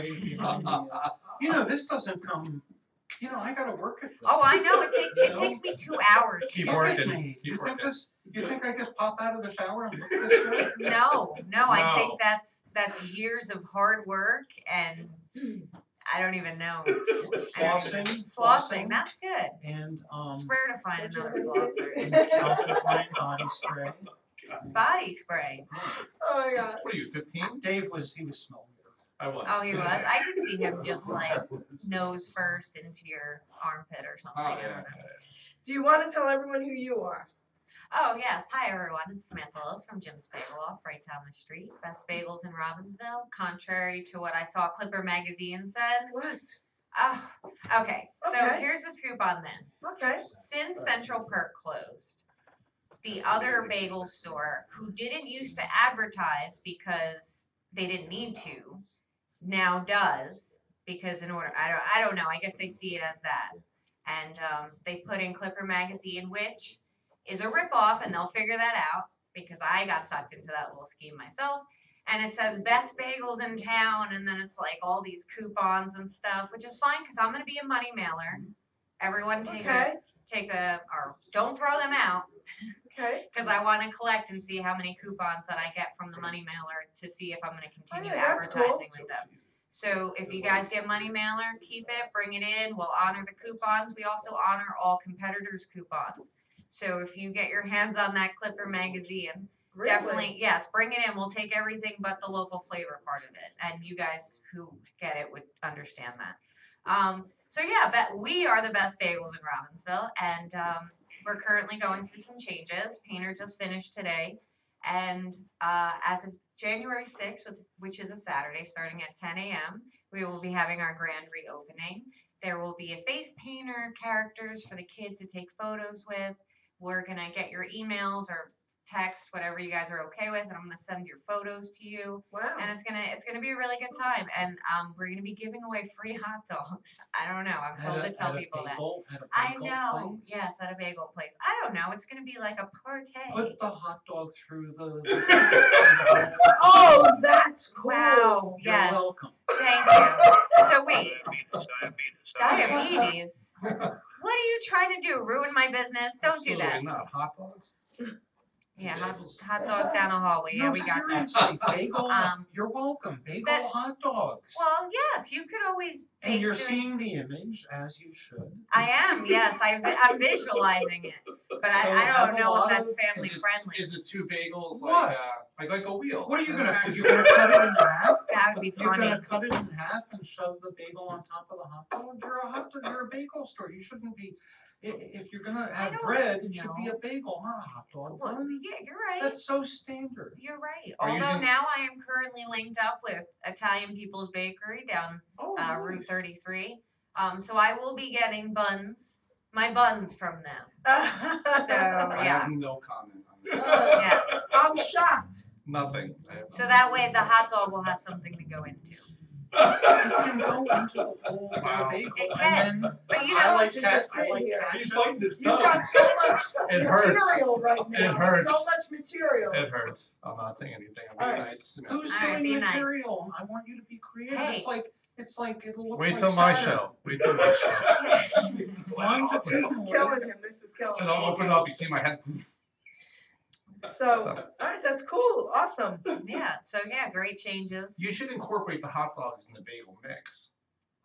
hiding behind this doesn't come. I got to work at this. Oh, I know. It takes me 2 hours. Keep working. You think I just pop out of the shower and look this good? No. I think that's years of hard work, and I don't even know. Flossing. That's good. And it's rare to find another flosser. And calcifying body spray. Body spray. Oh my God. What are you, 15? Dave was smelling. I was. Oh, he was. I could see him just like nose first into your armpit or something. Oh, yeah. Do you want to tell everyone who you are? Oh, yes. Hi, everyone. It's Samantha Lewis from Jim's Bagel Off, right down the street. Best bagels in Robbinsville, contrary to what I saw Clipper Magazine said. What? Oh, okay. So here's the scoop on this. Okay. Since Central Perk closed, the other bagel store, who didn't used to advertise because they didn't need to, now does, because in order, I don't know, I guess they see it as that. And they put in Clipper Magazine, which is a ripoff, and they'll figure that out, because I got sucked into that little scheme myself. And it says best bagels in town, and then it's like all these coupons and stuff, which is fine, because I'm going to be a money mailer. Everyone take a, or don't throw them out. Okay. Because I want to collect and see how many coupons that I get from the money mailer to see if I'm going to continue advertising with them. So if you guys get money mailer, keep it, bring it in. We'll honor the coupons. We also honor all competitors' coupons. So if you get your hands on that Clipper Magazine, definitely, yes, bring it in. We'll take everything but the local flavor part of it. And you guys who get it would understand that. So yeah, but we are the best bagels in Robbinsville, and we're currently going through some changes. Painter just finished today, and as of January 6th, which is a Saturday, starting at 10 a.m., we will be having our grand reopening. There will be a face painter, characters for the kids to take photos with. We're gonna get your emails or text, whatever you guys are okay with, and I'm gonna send your photos to you. Wow. And it's gonna be a really good time. And we're gonna be giving away free hot dogs. I don't know. I'm told to tell people that. I know. Place? Yes, at a bagel place. I don't know. It's gonna be like a party. Put the hot dog through the Oh, that's cool. Wow. You're Yes. welcome. Thank you. So wait. Diabetes. What are you trying to do? Ruin my business? Don't do that. Not hot dogs. Yeah, hot dogs down the hallway. Yeah, No, we got seriously, bagel. You're welcome. Bagel hot dogs. Well, yes, you could always. And you're seeing the image, as you should. I am, yes. I'm visualizing it. But I don't know if that's family friendly. Is it two bagels What? like a wheel? What are you gonna do? You're gonna cut it in half? That would be You're funny. gonna cut it in half and shove the bagel on top of the hot dog? You're a bagel store. You shouldn't be. If you're gonna have bread, it should be a bagel, not a hot dog. Well, yeah, you're right. That's so standard. You're right. Although now I am currently linked up with Italian People's Bakery down Route 33. So I will be getting my buns from them. So I yeah. have no comment on that. Yes. I'm shocked. Nothing. So that way the hot dog will have something to go into. You can go into the whole bagel, It and can, then but you I know, like just ketchup. sit here. He's fighting this You've stuff. got so much It hurts. material right now. It hurts. So much material. It hurts. I'm not saying anything. I'm being nice. Who's All right, doing be nice. material? I want you to be creative. Hey. It's like it looks Wait like till my Saturn. show. Wait till my show. Mine's a This is killing him. This is killing And him. I'll open it up. You see my head. So, all right, that's cool. Awesome. Yeah. So yeah, great changes. You should incorporate the hot dogs in the bagel mix.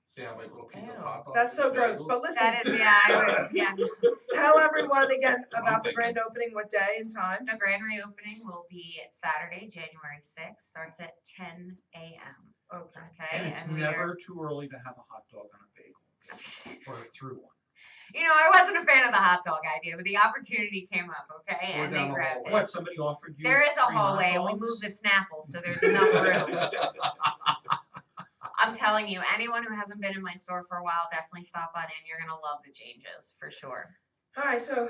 See how like little piece of hot dog. That's so gross. But listen, That is, yeah, I would, yeah. tell everyone again about the thinking. grand opening, what day and time. The grand reopening will be Saturday, January 6th. Starts at 10 a.m. Okay. Okay. And it's we never are, too early to have a hot dog on a bagel or through one. you know, I wasn't a fan of the hot dog idea, but the opportunity came up, okay, and they grabbed it. What? Somebody offered you? There is a free hot hallway, and we dogs? moved the Snapple, so there's enough room. I'm telling you, anyone who hasn't been in my store for a while, definitely stop on in. You're gonna love the changes for sure. All right, so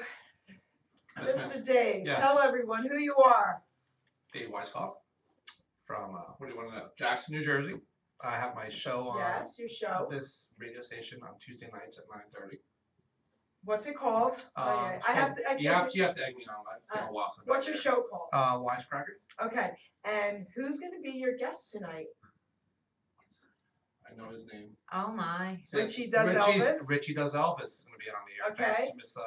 Yes, ma'am. Mr. Dave, Yes. tell everyone who you are. Dave Weisskopf from what do you want to know? Jackson, New Jersey. I have my show on Yes, your show. this radio station on Tuesday nights at 9:30. What's it called? I have to. You have to egg me on that. It's been a while since I've What's been your there. show called? Wisecracker. Okay, and who's going to be your guest tonight? I know his name. Oh my. Richie does Elvis? Richie does Elvis is going to be on the air. Okay. Thanks to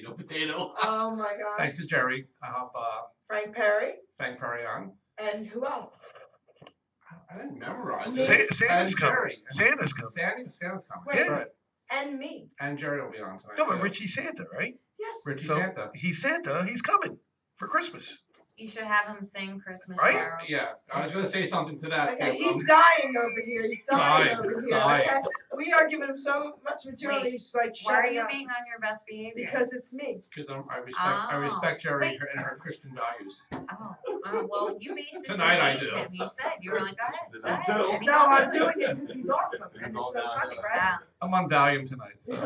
Miss Petito. Oh my gosh. Thanks to Geri. I have Frank Perry. Frank Perry on. And who else? I didn't memorize Me. it. Santa's And coming. Geri. Santa's coming. Santa's coming. Wait. That's right. And me. And Geri will be on tonight. No, but too. Richie's Santa, right? Yes. Richie So Santa. he's Santa. He's coming for Christmas. You should have him sing Christmas Right? carols. Yeah, I was going to say something to that Okay, too. he's dying over here. He's dying Dying, over here. dying. Okay? We are giving him so much material. Wait, He's like Why are shutting you up. being on your best behavior? Because it's me. Because I respect Geri Wait. and her Christian values. Well, you basically Tonight I made do. him. You said you were like, go ahead. Go I ahead. do. Any No, I'm comment? doing it because he's awesome. And He's it's all so down funny, there. right? Wow. I'm on Valium tonight, so it's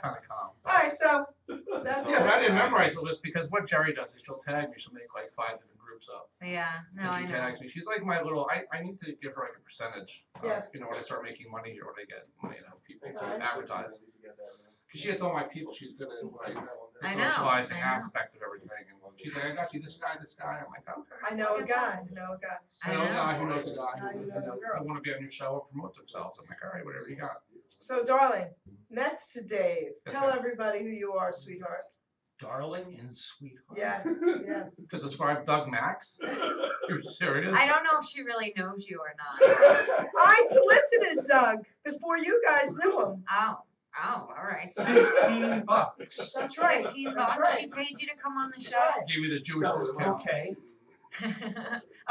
kind of calm. All right, so that's Yeah, but I it. didn't memorize the list because what Geri does is she'll tag me. She'll make like 5 different groups up. Yeah, no, And I she know. tags me. She's like my little. I need to give her like a percentage. Yes. You know, when I start making money here, when I get money to help people to Right. advertise. Because she gets all my people. She's good at like the I know, socializing I know. aspect of everything. And she's like, I got you this guy. I'm like, okay. I know a guy. I know a guy. I know a know. guy who knows a guy Now you who know a girl. want to be on your show or promote themselves. I'm like, all right, whatever you got. So, darling, next to Dave, Yes, tell ma'am. everybody who you are, sweetheart. Darling and sweetheart. Yes, yes. To describe Doug Max? You're serious? I don't know if she really knows you or not. I solicited Doug before you guys knew him. Oh, all right. $15. That's right. 15 That's bucks. right. She paid you to come on the That's show. right. Give you the Jewish discount. Okay,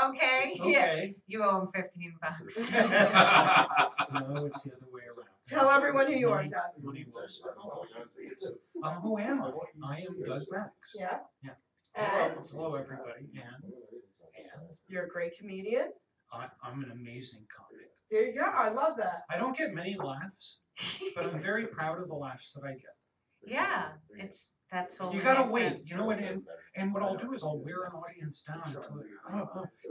Okay. Yeah. okay. You owe him 15 bucks. No, it's the other way around. Tell everyone who you are, Doug. Money well spent. Who am I? I am Doug Max. Yeah? Yeah. And Hello, everybody. And you're a great comedian. I'm an amazing comic. There you go. I love that. I don't get many laughs, but I'm very proud of the laughs that I get. Yeah, that's totally You gotta makes wait, sense. you know what, and what I'll do is I'll wear an audience down until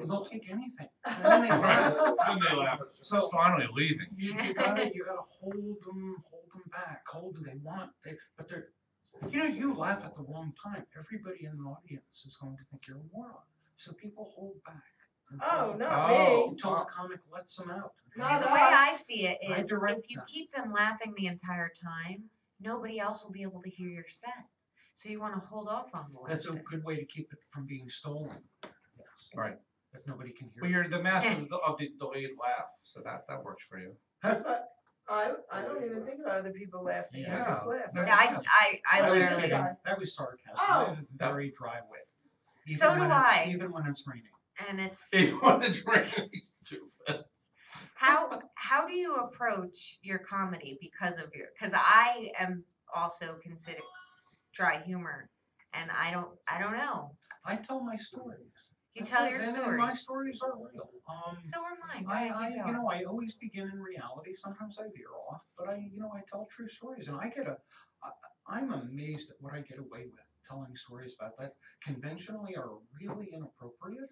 and they'll take anything. And then they laugh. Then they laugh. So- It's finally leaving. You gotta hold them back, but they're, you laugh at the wrong time. Everybody in an audience is going to think you're a moron. So people hold back. Oh, until- not Oh. me. Until the comic lets them out. See, Not the way I us. see it I is direct if you them. keep them laughing the entire time, nobody else will be able to hear your set. So you want to hold off on the That's a laughter. good way to keep it from being stolen. Yes. Right. If nobody can hear Well, it. you're the master of the delayed laugh, so that works for you. But I don't even think about other people laughing. I Yeah. just laugh. Yeah. I That was literally, kidding. Sorry. That was sarcasm. Oh. I have a very dry wit. Even So do when I. Even when it's raining. and it's Even when it's raining, he's stupid. how do you approach your comedy because I am also considered dry humor, and I don't know. I tell my stories. You That's tell it. your And stories. my stories are real. So are mine. Go I ahead, keep going. I always begin in reality. Sometimes I veer off, but I tell true stories, and I'm amazed at what I get away with telling stories about that conventionally are really inappropriate,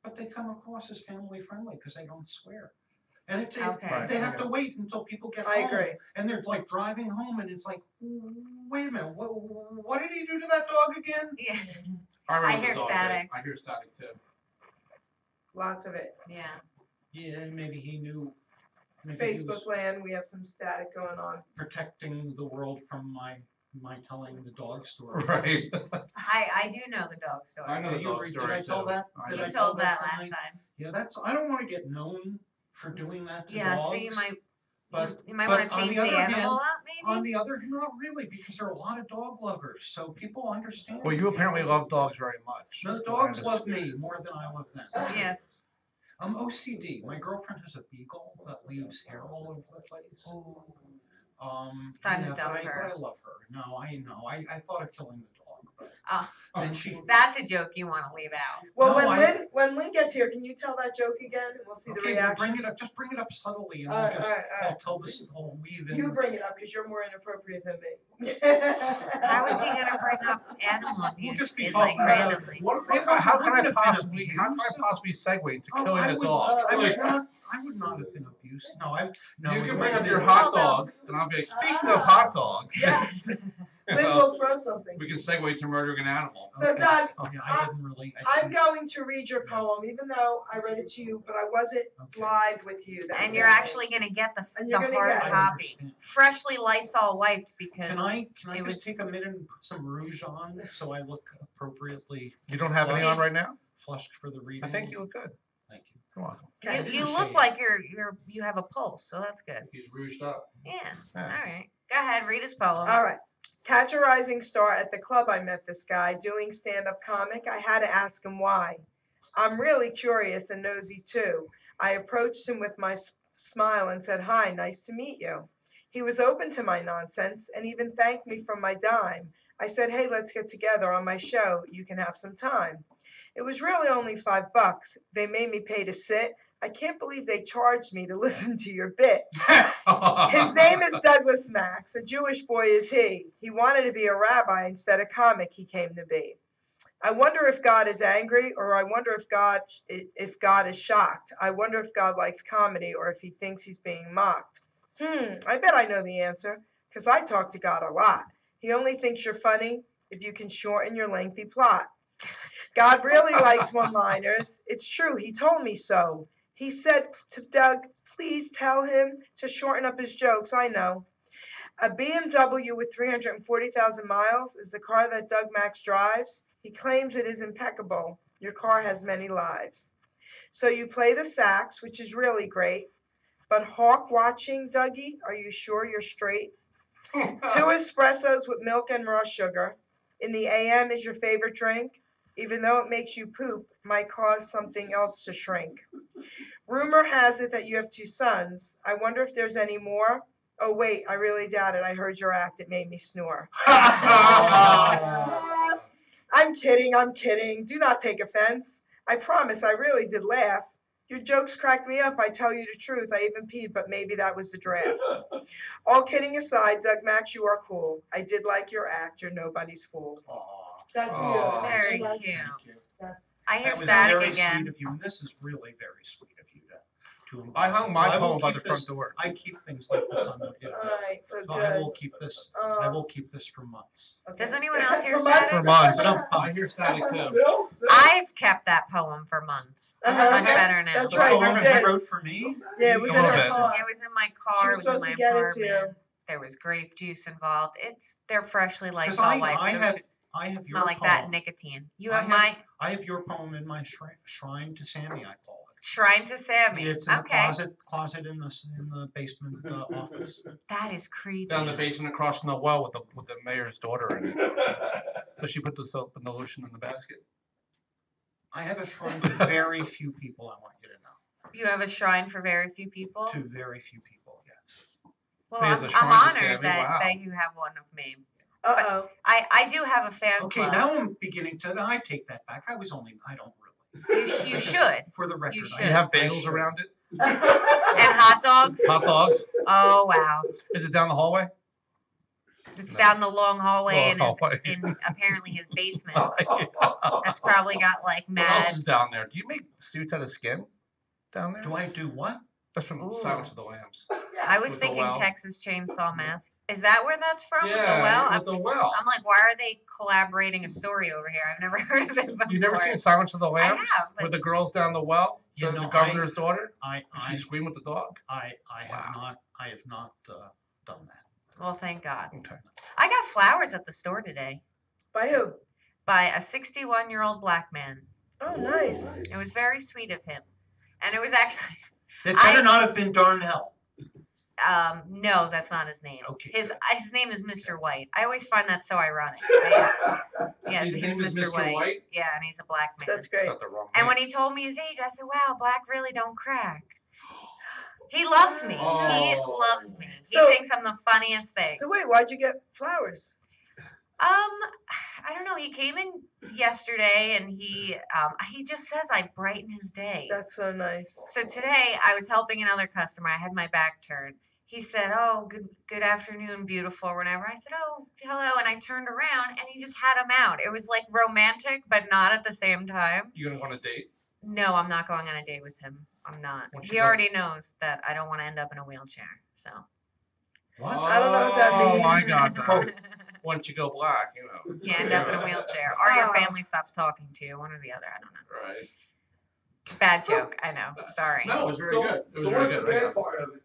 but they come across as family friendly because they don't swear. And Okay. they have to wait until people get I home, agree. and they're like driving home, and it's like, wait a minute, what did he do to that dog again? Yeah. remember I the hear dog bit. static. I hear static too. Lots of it. Yeah. Yeah, maybe he knew. Maybe he was Facebook land, we have some static going on. protecting the world from my telling the dog story. Right. I do know the dog story. I know Did the you dog did story I tell too. that? I Did You I know. tell told that last tonight? time. Yeah, I don't want to get known for doing that to Yeah, dogs. so you might but want but to on change the the other animal hand- up on maybe. the other hand, not really, because there are a lot of dog lovers, so people understand. Well, you apparently love dogs very much. The dogs love me more than I love them. Yes. I'm OCD. My girlfriend has a beagle that leaves hair all over the place. Time to yeah, dump but her. I love her. No, I know. I thought of killing the dog, but Oh. then she. That's a joke you want to leave out. Well, No, when Lynn gets here, can you tell that joke again? And we'll see the Okay, well, reaction. bring it up. Just bring it up subtly, and All I'll right, just all right, all I'll right. tell this. I'll weave in. You bring it up because you're more inappropriate than me. How is he gonna bring up animal We'll abuse? just be It's like talking about randomly. How can I Wouldn't have been possibly abusive. segue into Oh, killing I a would- dog? I Like, would not have been abusive. No, you can it bring up wasn't. your hot dogs, and I'll be like, speaking of hot dogs. Yes. Lynn will throw something. We can segue to murdering an animal. So, Doug, Oh, yeah, I didn't really. I'm going to read your poem, even though I read it to you, but I wasn't Okay. live with you. that And you're day. actually gonna get And the you're gonna hard get it. I copy, understand. freshly Lysol wiped because Can I it just was- take a minute and put some rouge on so I look appropriately You don't have any on right now? flushed for the reading? I think you look good. Thank you. You're welcome. I you, didn't you shave. look like you have a pulse, so that's good. He's rouged up. Yeah. Yeah. All right. Go ahead, read his poem. All right. Catch a rising star at the club. I met this guy doing stand-up comic. I had to ask him why. I'm really curious and nosy too. I approached him with my smile and said, "Hi, nice to meet you." He was open to my nonsense and even thanked me for my dime. I said, "Hey, let's get together on my show. You can have some time." It was really only $5. They made me pay to sit. I can't believe they charged me to listen to your bit. His name is Douglas Max. A Jewish boy is he. He wanted to be a rabbi instead of comic he came to be. I wonder if God is angry, or I wonder if God is shocked. I wonder if God likes comedy, or if he thinks he's being mocked. I bet I know the answer, because I talk to God a lot. He only thinks you're funny if you can shorten your lengthy plot. God really likes one-liners. It's true, he told me so. He said to Doug, please tell him to shorten up his jokes. I know. A BMW with 340,000 miles is the car that Doug Max drives. He claims it is impeccable. Your car has many lives. So you play the sax, which is really great. But hawk watching, Dougie, are you sure you're straight? 2 espressos with milk and raw sugar. In the AM is your favorite drink. Even though it makes you poop, might cause something else to shrink. Rumor has it that you have 2 sons. I wonder if there's any more. Oh, wait, I really doubt it. I heard your act. It made me snore. I'm kidding. Do not take offense. I promise I really did laugh. Your jokes cracked me up. I tell you the truth. I even peed, but maybe that was the draft. All kidding aside, Doug Max, you are cool. I did like your act. You're nobody's fool. Aw, That's Aw. Very That's- cute. thank you. That's I hear That was static very again. sweet of you, and this is really very sweet of you to I invite hung us. my So I will poem by keep the front this- door. I keep things like this on the all internet. right. So So I will good. keep this. I will keep this for months. Okay. Does anyone else hear For months? static? For months. But I hear static too. I've kept that poem for months. Uh-huh. Much better now. That's The right, you poem did. he wrote for me. Yeah, it was A in little her bit. car. It was in my She car. was It was in supposed my to get it to apartment. you. There was grape juice involved. They're freshly Because Lysol wiped, I so it have should I have your smell like poem. that nicotine. You I have my I have your poem in my shrine to Sammy. I call it. shrine to Sammy. It's in the Okay, closet in the basement office. that is creepy. Down the basement across from the well with the mayor's daughter in it. So she put the soap and the lotion in the basket. I have a shrine to very few people. I want you to know. You have a shrine for very few people. To very few people. Yes. Well, He has I'm a shrine to honored Sammy? that, Wow. that you have one of me. Uh-oh. I do have a fan Okay. club. Now I'm beginning to. I take that back. I don't really. You should. For the record, You I should. You have I bagels should. around it? And hot dogs. Hot dogs? Oh wow! Is it down the hallway? It's No. down the long hallway Long hallway. in apparently his basement. What That's probably got like else mad. is down there? Do you make suits out of skin down there? Do I do what? That's from Ooh. Silence of the Lambs. I was With the thinking well. Texas Chainsaw Massacre. Is that where that's from? With the Yeah, well? with the well. I'm like, why are they collaborating a story over here? I've never heard of it before. You've never seen Silence of the Lambs? have, but- With the girls down the well? You The know, governor's daughter? I And she screamed with the dog? I have Wow. not done that. Well, thank God. Okay. I got flowers at the store today By who? by a 61-year-old black man. Oh, nice. It was very sweet of him. And it was actually, That better I- not have been Darnell. no, that's not his name. Okay. His name is Mr. White. I always find that so ironic. Yeah, His he's name is Mr. Mr. White? Yeah, and he's a black man. That's great. Got the wrong And name. when he told me his age, I said, wow, black really don't crack. He loves me. He Oh. loves me. So- He thinks I'm the funniest thing. So wait, why'd you get flowers? I don't know. He came in yesterday and he just says I brighten his day. That's so nice. So today I was helping another customer. I had my back turned. He said, "Oh, good afternoon, beautiful," or whatever. I said, "Oh, hello," and I turned around and he just had him out. It was like romantic, but not at the same time. You gonna want a date? No, I'm not going on a date with him. I'm not. What's He your- already knows that I don't want to end up in a wheelchair. So. What? I don't know what that Oh means. my God. Oh. once you go black, you know. You end up in a wheelchair, or your Oh. family stops talking to you, one or the other. I don't know. Right. Bad joke. I know. Sorry. No, it was very good. It was very good. bad part of it?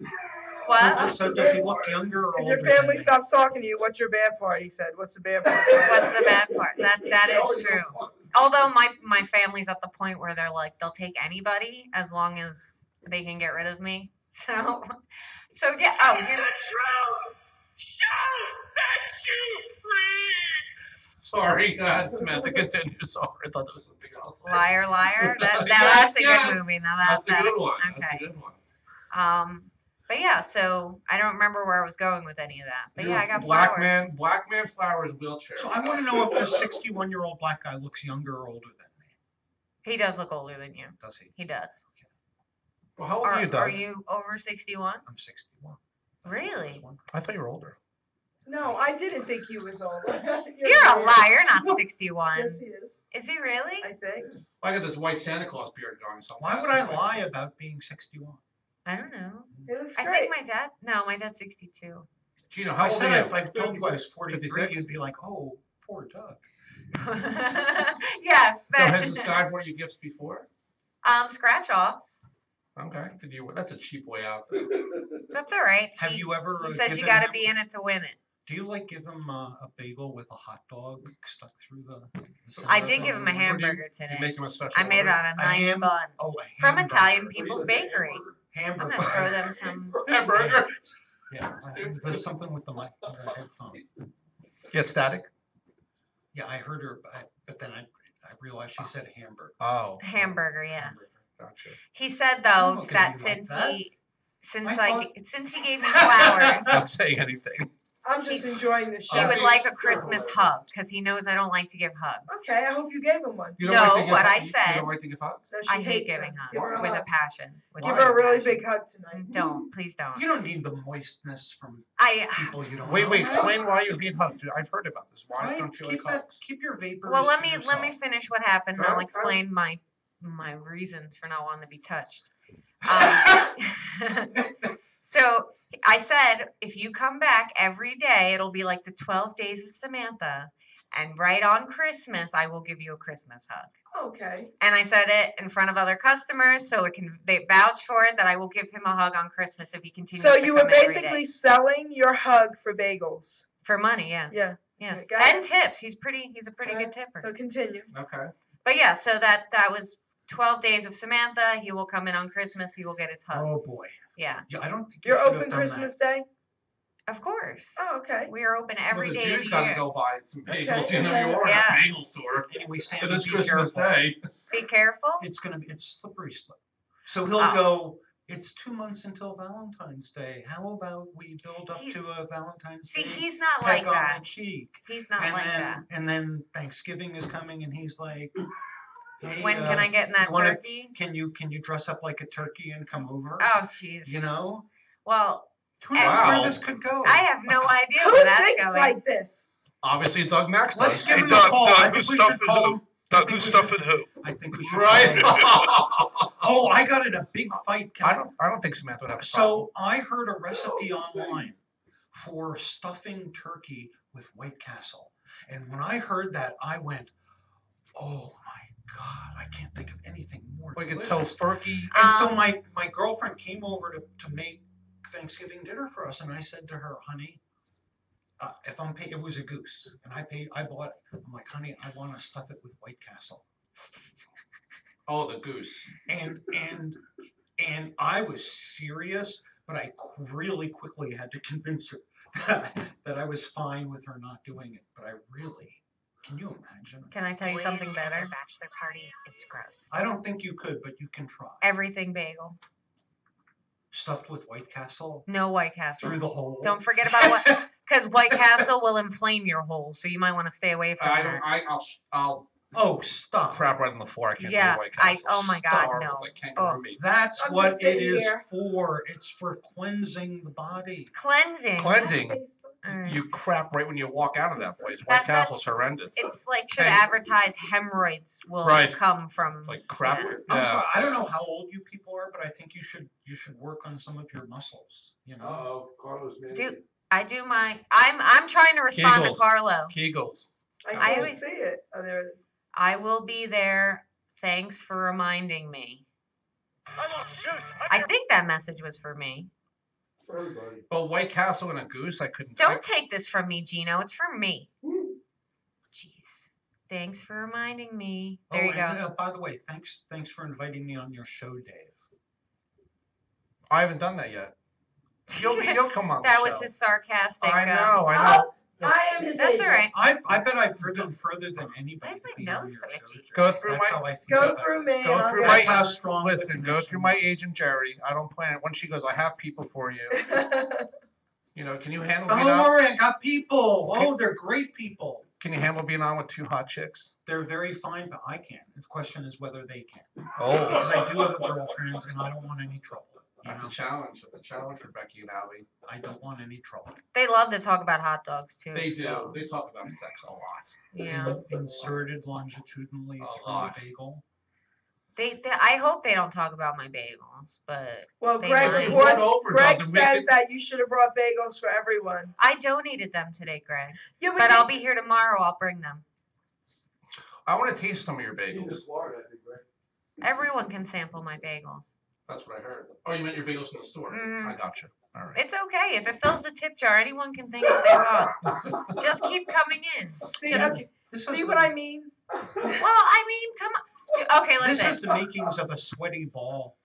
What? So does he look younger or If older? your family than you? stops talking to you, what's your bad part? He said. What's the bad part? What's the bad part? That is true. Although my family's at the point where they're like, they'll take anybody as long as they can get rid of me. So yeah. Oh, here's. Sorry, Samantha, continue. Sorry, I thought there was something else. Liar, liar. That's a Yes. good movie. Now That's that's a good one. That's a okay. good one. But yeah, so I don't remember where I was going with any of that. But yeah, I got Black flowers. man flowers wheelchair. So I want to know if this 61-year-old black guy looks younger or older than me. He does look older than you. Does he? He does. Well, how old are you, Doug? Are you over 61? I'm 61. Really? I thought you were older. No, I didn't think he was old. You're a liar. You're not 61. Yes, he is. Is he really? I think. I got this white Santa Claus beard going. So Why would I lie about being 61? I don't know. It looks I great. think my dad's 62. Gino, If how I old said are you? if I told you I was 43, 56? you'd be like, oh, poor Doug. Yes. So has this guy brought you gifts before? Scratch offs. Okay. Did you? That's a cheap way out. There. That's all right. Have you ever He says you given got to him- be in it to win it. Do you like give him a bagel with a hot dog stuck through the center I of did it? give him a Or do you- hamburger Did you today. make him a special I made it order? on a nice ham- bun Oh, a from hamburger. Italian People's Bakery. I'm Hamburger. gonna throw them some. Hamburger. Yeah, there's something with the mic, the headphone. Get static. Yeah, I heard her, but then I realized she said hamburger. Oh. Hamburger, yes. Gotcha. He said Don't though look at that me like since that. since he gave me flowers, Not saying anything. I'm just enjoying the he show. would like a Christmas hug because he knows I don't like to give hugs. Okay, I hope you gave him one. You don't No, like to give what I hugs? You said- don't like to give hugs? No, she I hate hates giving them. Give her hugs a with a hug. passion. with Give a her a really passion. big hug tonight. Don't, please don't. You don't need the moistness from I people you don't Wait, know. explain why you hate hugs. I've heard about this. Why Right? don't you Keep like that. hugs? Keep your vapors. well, let to me yourself. finish what happened, and I'll Okay. explain my reasons for not wanting to be touched. So I said, if you come back every day, it'll be like the 12 days of Samantha. And right on Christmas, I will give you a Christmas hug. Okay. And I said it in front of other customers, so they vouch for it that I will give him a hug on Christmas if he continues So to you come were every day. basically selling your hug for bagels. For money, yeah. Yeah. Yes. Okay, got And tips. He's a pretty good tipper. So continue. Okay. But yeah, so that was 12 days of Samantha. He will come in on Christmas. He will get his hug. Oh boy. Yeah. Yeah, I don't think you You're should have open done Christmas Day? Of course. Oh, okay. We are open every Well, day the of Jews the got to year. go buy some bagels. Okay. You know, you are Yeah. at a bagel store. that. Anyway, Sam, It is be Christmas careful. Day. Be careful. It's slippery slope. So he'll Oh. go. It's 2 months until Valentine's Day. How about we build up He's- to a Valentine's See, Day he's not peck like on that. the cheek? He's not and like then that. and then Thanksgiving is coming, and he's like, hey, When can I get in that you wanna- turkey? Can you dress up like a turkey and come over? Oh, jeez. You know, Well, who knows Wow. where this could go? I have no idea Who where that's thinks going. like this? Obviously, Doug Max Let's does. give Hey, him Doug, a call. Doug, I think who's we should stuffing call who? him. Doug, think who's we should- stuffing who? I think we should. Right. call him. Oh, I got in a big fight. Can I don't think Samantha would have a problem. So I heard a recipe online for stuffing turkey with White Castle, and when I heard that, I went, "Oh my God! I can't think of anything more We could delicious." toast turkey. And so my girlfriend came over to make Thanksgiving dinner for us, and I said to her, "Honey, if I'm paying, it was a goose, and I bought it. I'm like, honey, I want to stuff it with White Castle." Oh, the goose. And I was serious, but I really quickly had to convince her that I was fine with her not doing it. But I really, can you imagine? Can I tell you something better? Bachelor parties, it's gross. I don't think you could, but you can try. Everything bagel. Stuffed with White Castle No White Castle. through the hole. Don't forget about what, because White Castle will inflame your hole, so you might want to stay away from I that. don't. I'll Oh, stop! crap right on the floor. I can't Yeah, do White Castle. oh my God, Stop. no. It's like kangaroo Oh. meat. That's I'm what just it sitting is here. for. It's for cleansing the body. Cleansing. Cleansing. All right. You crap right when you walk out of that place. That- White Castle's that's- horrendous. It's like should And- advertise hemorrhoids will Right. come from Like crap. Yeah. I'm Yeah. sorry. I don't know how old you people are, but I think you should work on some of your muscles. You know. Uh-oh, Carlos made Do- it. I do my. I'm trying to respond Kegels. to Carlo. Kegels. I I can't always- see it. Oh, there it is. I will be there. Thanks for reminding me. I think that message was for me. For everybody. But White Castle and a goose, I couldn't. Don't take this from me, Gino. It's for me. Jeez. Thanks for reminding me. There you go. And, by the way, thanks for inviting me on your show, Dave. I haven't done that yet. You'll come on. That the was show. his sarcastic. I know. I am his That's agent. all right. I bet I've driven further than anybody. Why is my to be on nose your so show, itchy? Jerry. Go through That's my- how I think Go about it. through me. Go and I'll through get my- That's how strong the Listen, go connection through my is. agent Jerry. I don't plan it. When she goes, I have people for you. You know, can you handle Don't being on? worry, I got people. Oh, they're great people. Can you handle being on with 2 hot chicks? They're very fine, but I can. The question is whether they can. Oh, Because I do have a girlfriend, and I don't want any trouble. You that's know? a challenge. That's a challenge for Becky and Allie. I don't want any trouble. They love to talk about hot dogs too. They do. so, They talk about sex a lot. yeah. Inserted longitudinally A through lot. a bagel. They. I hope they don't talk about my bagels, but Well, They Greg, might. One over Greg doesn't make says it- that you should have brought bagels for everyone. I donated them today, Greg. Yeah, But I'll be here tomorrow. I'll bring them. I want to taste some of your bagels. Florida, I think, right? Everyone can sample my bagels. That's what I heard. Oh, you meant your bagels in the store. Mhm. I got you. All right. It's okay if it fills the tip jar. Anyone can think what they want. Just keep coming in. See, Just- okay, This see has what the- I mean? Well, I mean, come on. Okay, This has listen. the makings of a sweaty ball.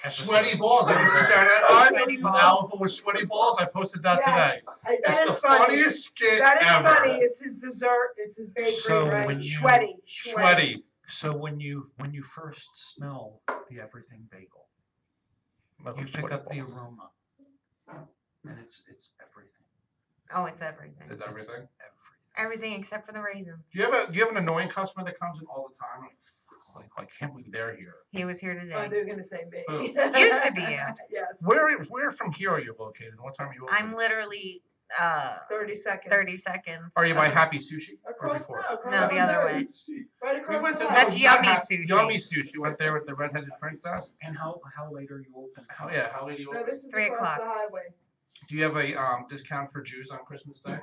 episode. Sweaty balls. Ever since I Sweaty with balls. Alpha with sweaty balls, I posted that today. That It's is the funny. funniest skit That is ever. funny. It's his dessert. It's his bakery, So right? when you- Sweaty. Sweaty. So when you first smell the everything bagel, Love you them pick sweaty up the balls. aroma, and it's everything. Oh, it's everything. Is everything? Everything. Everything except for the raisins. Do you have an annoying customer that comes in all the time? Like, I can't believe they're here. He was here Oh, today. they were gonna say me. Who? Used to be you. Yes. Where from here are you located? What time are you open? I'm literally 30 seconds. 30 seconds. Are you by of- Happy Sushi? Or Across, before? no, across No, the other way. Right We across went the to way. That's no, not Yummy Happy- Sushi. Yummy Sushi. Went there with the redheaded princess. And how late are you open? Oh yeah, how late do you No, open? this is 3 across o'clock. the highway. Do you have a discount for Jews on Christmas Day?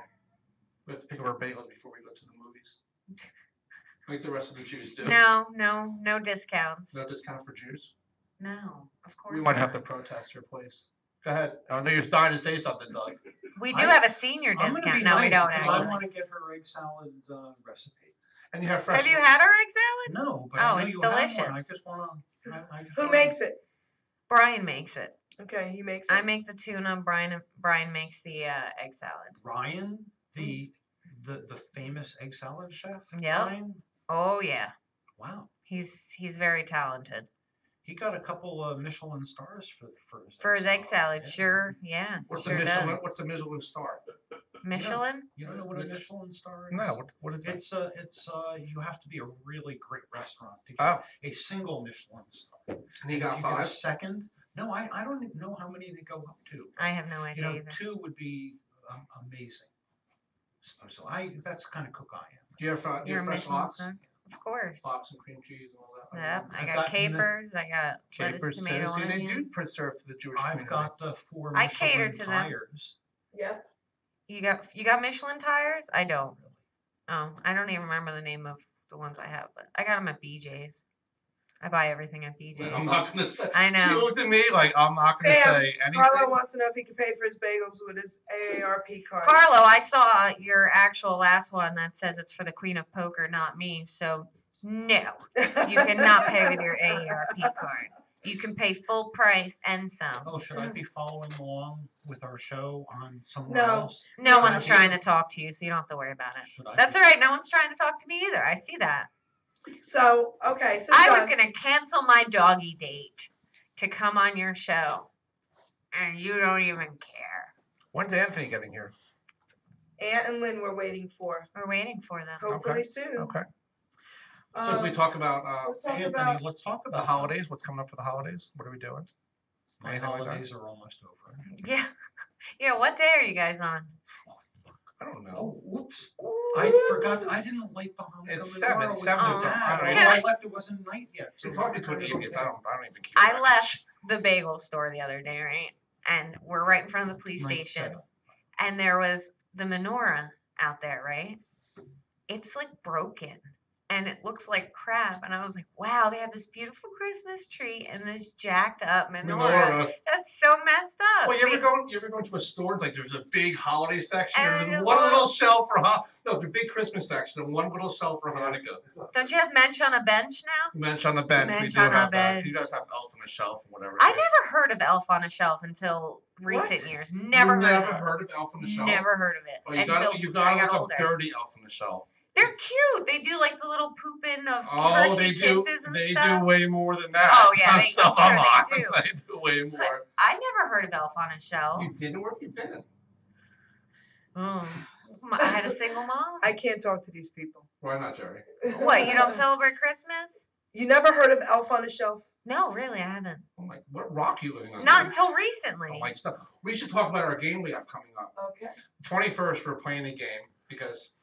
We have to pick up our bagels before we go to the movies. Like the rest of the Jews do. No discounts. No discount for Jews. No, of course. We might have to not. protest your place. Go ahead. I know you're dying to say something, Doug. We do I- have a senior I'm gonna discount. be No, we nice don't because I actually. want to get her egg salad recipe. And you have fresh. Have you had our egg salad? No, but Oh, I know it's you have one. I delicious. just want to. Who makes it? Brian makes it. Okay, he makes it. I make the tuna. Brian makes the egg salad. Ryan, the famous egg salad chef. Yep. Ryan. Oh yeah, Wow. he's very talented. He got a couple of Michelin stars For his egg salad, yeah. sure, yeah, What's sure the Michelin? does. What's the Michelin star? Michelin? You don't know what a Michelin star is? No. What is it? It's you have to be a really great restaurant to get Oh, a single Michelin star. and he If got you get a 5. second. No, I don't even know how many they go up to. I have no You idea know, either. 2 would be amazing. So that's the kind of cook I am. Do you have You're a fresh Michelin lox? star? Of course. Lox and cream cheese and all that. Yep, I I've got got capers. I got lettuce, Capers, tomato, see, they onion. do preserve to the Jewish I've community. got the 4 I Michelin cater to them. tires. Yep. You got Michelin tires? I don't. Oh, I don't even remember the name of the ones I have, but I got them at BJ's. I buy everything at BJ's. I'm not gonna say. I She know. looked at me like I'm not gonna Sam, say anything. Carlo wants to know if he can pay for his bagels with his AARP card. Carlo, I saw your actual last one that says it's for the Queen of Poker, not me. So no, you cannot pay with your AARP card. You can pay full price and some. Oh, should I be following along with our show on somewhere No. else? No Should I one's be- trying to talk to you, so you don't have to worry about it. Should I That's be- all right. No one's trying to talk to me either. I see that. So, okay. So I was Doug, gonna cancel my doggy date to come on your show, and you don't even care. When's Anthony getting here? Aunt and Lynn were waiting for. We're waiting for them. Hopefully Okay. soon. Okay. So we Um, talk about let's talk Anthony, about. let's talk the about holidays. What's coming up for the holidays? What are we doing? My Anything like that? holidays are almost over. Yeah, yeah. What day are you guys on? I don't know. Oh, oops. I forgot. I didn't light the homecoming. It's 7, laurel. 7 is- Yeah, I don't when know. I left, it wasn't night yet. So talking to an atheist, I don't even keep. I track. left the bagel store the other day, right? And we're right in front of the police Night station. 7. and there was the menorah out there, right? It's like broken and it looks like crap. And I was like, wow, they have this beautiful Christmas tree and this jacked up menorah. That's so messed up. Well, you See, ever go to a store, like there's a big holiday section, And there's there's one a little little- shelf for there's a big Christmas section and one little shelf for Hanukkah. don't you have mensch on a bench now? Mensch on the bench, we Mensch do on a have that. bench. You guys have elf on a shelf and whatever. I never heard of elf on a shelf until recent years. Never You heard never of it. heard of elf on the shelf? Never heard of it. Oh, you until got I to got look older. up dirty elf on the shelf. They're cute. They do like the little pooping of Oh, Hershey they do. kisses and They stuff. do way more than that. Oh, yeah, That's I'm stuff sure I'm they on. do. They do way more. I never heard of elf on a shelf. You didn't? Where have you been? Mm. I had a single mom. I can't talk to these people. Why not, Jerry? What, you don't celebrate Christmas? You never heard of Elf on a Shelf? No, really, I haven't. I'm like, what rock are you living on? Not dude? until recently. I don't like stuff. We should talk about our game we have coming up. Okay. 21st, we're playing a game because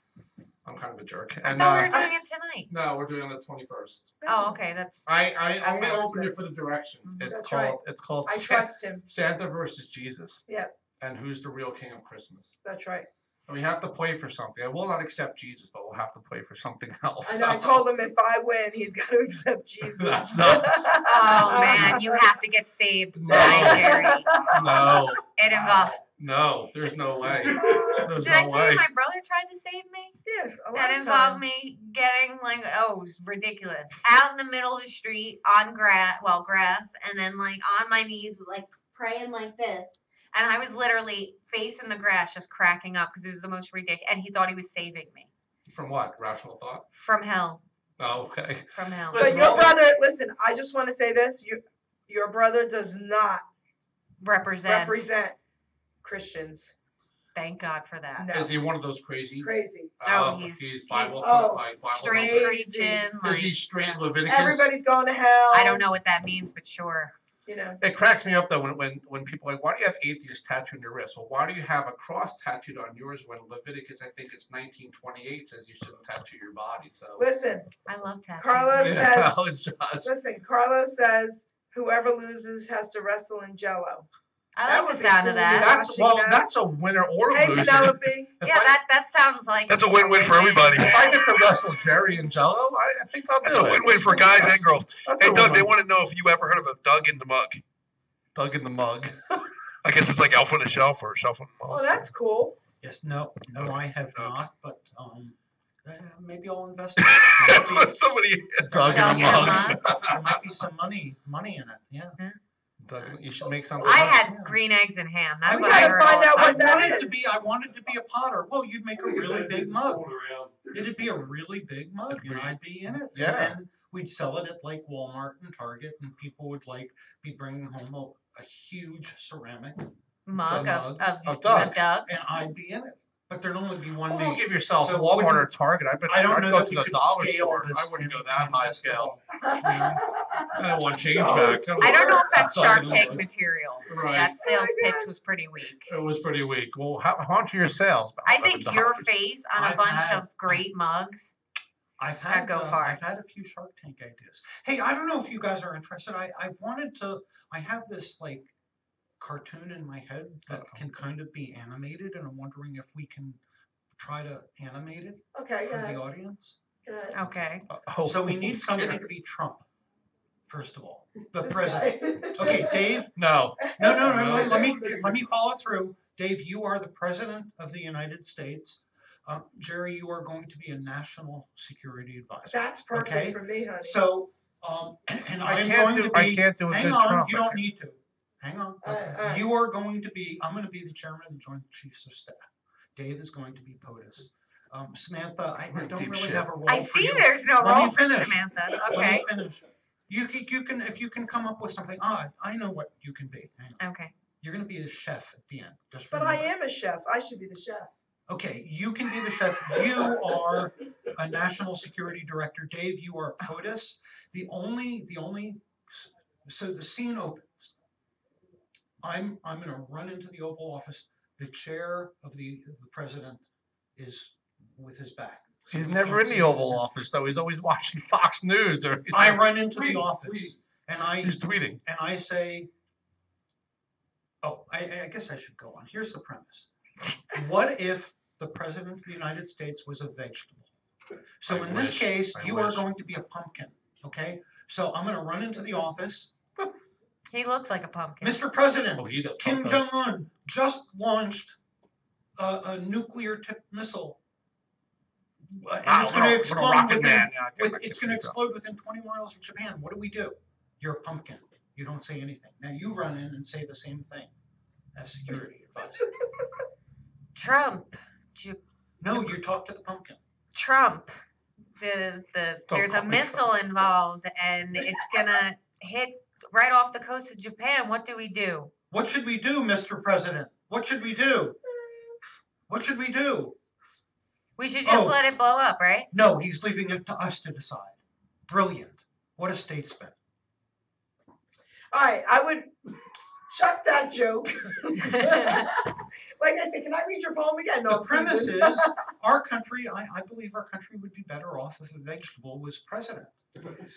I'm kind of a jerk. I And thought we were doing it tonight. no, we're doing it on the 21st. Oh, okay, that's. I only Okay. opened it for the directions. Mhm. It's That's called right. it's called I trust him. Santa versus Jesus. Yep. And who's the real king of Christmas? That's right. And we have to play for something. I will not accept Jesus, but we'll have to play for something else. I know. I told him if I win, he's got to accept Jesus. That's not- Oh man, you have to get saved No. tonight, Geri. No, It involved. no, there's no way. There's Did I no tell way. you my brother tried to save me? Yeah, a lot That of involved times. me getting like, oh, it was ridiculous. Out in the middle of the street on grass, and then like on my knees, like praying like this. And I was literally facing the grass, just cracking up because it was the most ridiculous. And he thought he was saving me From what? Rational thought? from hell. Oh, okay. From hell. But Listen, your all- brother, listen, I just want to say this. Your brother does not Represent. Christians. Thank God for that. No. Is he one of those crazy? Crazy. No, he's he's- Bible. oh, like Bible Straight thumping. Crazy. preaching. Is he Like, straight yeah. Leviticus? Everybody's going to hell. I don't know what that means, but sure. You know. It cracks me up though when people are like, why do you have atheist tattooed on your wrist? Well, why do you have a cross tattooed on yours when Leviticus, I think it's 1928, says you shouldn't tattoo your body? So Listen, I love tattoos. Carlos yeah, says. it's just, Listen, Carlos says whoever loses has to wrestle in Jello. I That like the would be sound cool. of that. that's a winner or a Hey, loser. Penelope. If Yeah, I, that sounds like That's a win-win for everybody. if I get to wrestle Jerry and Jello, I think I'll That's do a it. win-win for guys and girls. That's Hey, a Doug, they win-win. want to know if you ever heard of a Doug in the Mug. Doug in the mug. I guess it's like Elf on the Shelf or Shelf on the Oh, Mug. that's cool. Yes, no, I have not, but maybe I'll invest. That's what somebody. Doug in Doug the in the mug. mug. There might be some money in it. Yeah. Doug, you should make something. I up. had green eggs and ham. That's We what I gotta heard. find all the out time. what that is. I wanted to be a potter. Well, you'd make a really big mug. It'd be a really big mug, and I'd be in it. Yeah. And we'd sell it at like Walmart and Target, and people would like be bringing home a huge ceramic, Mug Mug of of Doug. Doug. and I'd be in it. But there'd only be one Well, me. don't give yourself So Walmart would you- or Target. I don't I'd know go that to we the could dollar scale store. this I wouldn't go and that high invest it scale. all. I don't want change back. I don't know if that's Doug Shark in the Tank mug. material. Right. That sales Oh my pitch God. was pretty weak. It was pretty weak. Well, how much are your sales? About I think your $11. face on a I've bunch had- of great mugs. I've That'd had go far. I've had a few Shark Tank ideas. Hey, I don't know if you guys are interested. I wanted to. I have this like cartoon in my head that can kind of be animated, and I'm wondering if we can try to animate it Okay, go for ahead. the audience. Go ahead. Okay. Oh, So we need I'm somebody scared. to be Trump, first of all, the This president. guy. Okay, Dave. No. No. No. Let me follow through. Dave, you are the president of the United States. Jerry, you are going to be a national security advisor. That's perfect Okay. for me, honey. So, and I I'm can't going do. to be. I can't do a Hang good on, Trump. you don't need to. Hang on. All right. You are going to be. I'm going to be the chairman of the Joint Chiefs of Staff. Dave is going to be POTUS. Samantha, I We're don't deep really shit. have a role I for see you. there's no Let me role for finish. Samantha. Let Okay. me finish. You can if you can come up with something. I know what you can be. Hang on. Okay. You're going to be a chef at the end. Just But I remember. am a chef. I should be the chef. Okay, you can be the chef. You are a national security director. Dave, you are POTUS. So the scene opens. I'm gonna run into the Oval Office. The chair of the president is with his back. So He's we never can't in see the Oval him. Office though. He's always watching Fox News or. I run into the Tweeting, office and He's tweeting. I say, oh, I guess I should go on. Here's the premise. What if the President of the United States was a vegetable? So I in this wish. case, I you are wish. going to be a pumpkin, okay? So I'm gonna run into the office. He looks like a pumpkin. Mr. President, Oh, he does. Kim does. Jong-un just launched a nuclear-tipped missile. And it's going to explode Rocket within, Man. Yeah, okay, it's going to explode within 20 miles of Japan. What do we do? You're a pumpkin. You don't say anything. Now you run in and say the same thing as security advisor. Trump. No, you talk to the pumpkin. Trump. Don't There's a call me missile involved and it's gonna hit right off the coast of Japan. What do we do? What should we do, Mr. President? What should we do? What should we do? We should just Oh. let it blow up, right? No, he's leaving it to us to decide. Brilliant. What a statesman. All right, I would chuck that joke. Like I said, can I read your poem again? No, The I'm premise teasing. is our country, I believe our country would be better off if a vegetable was president.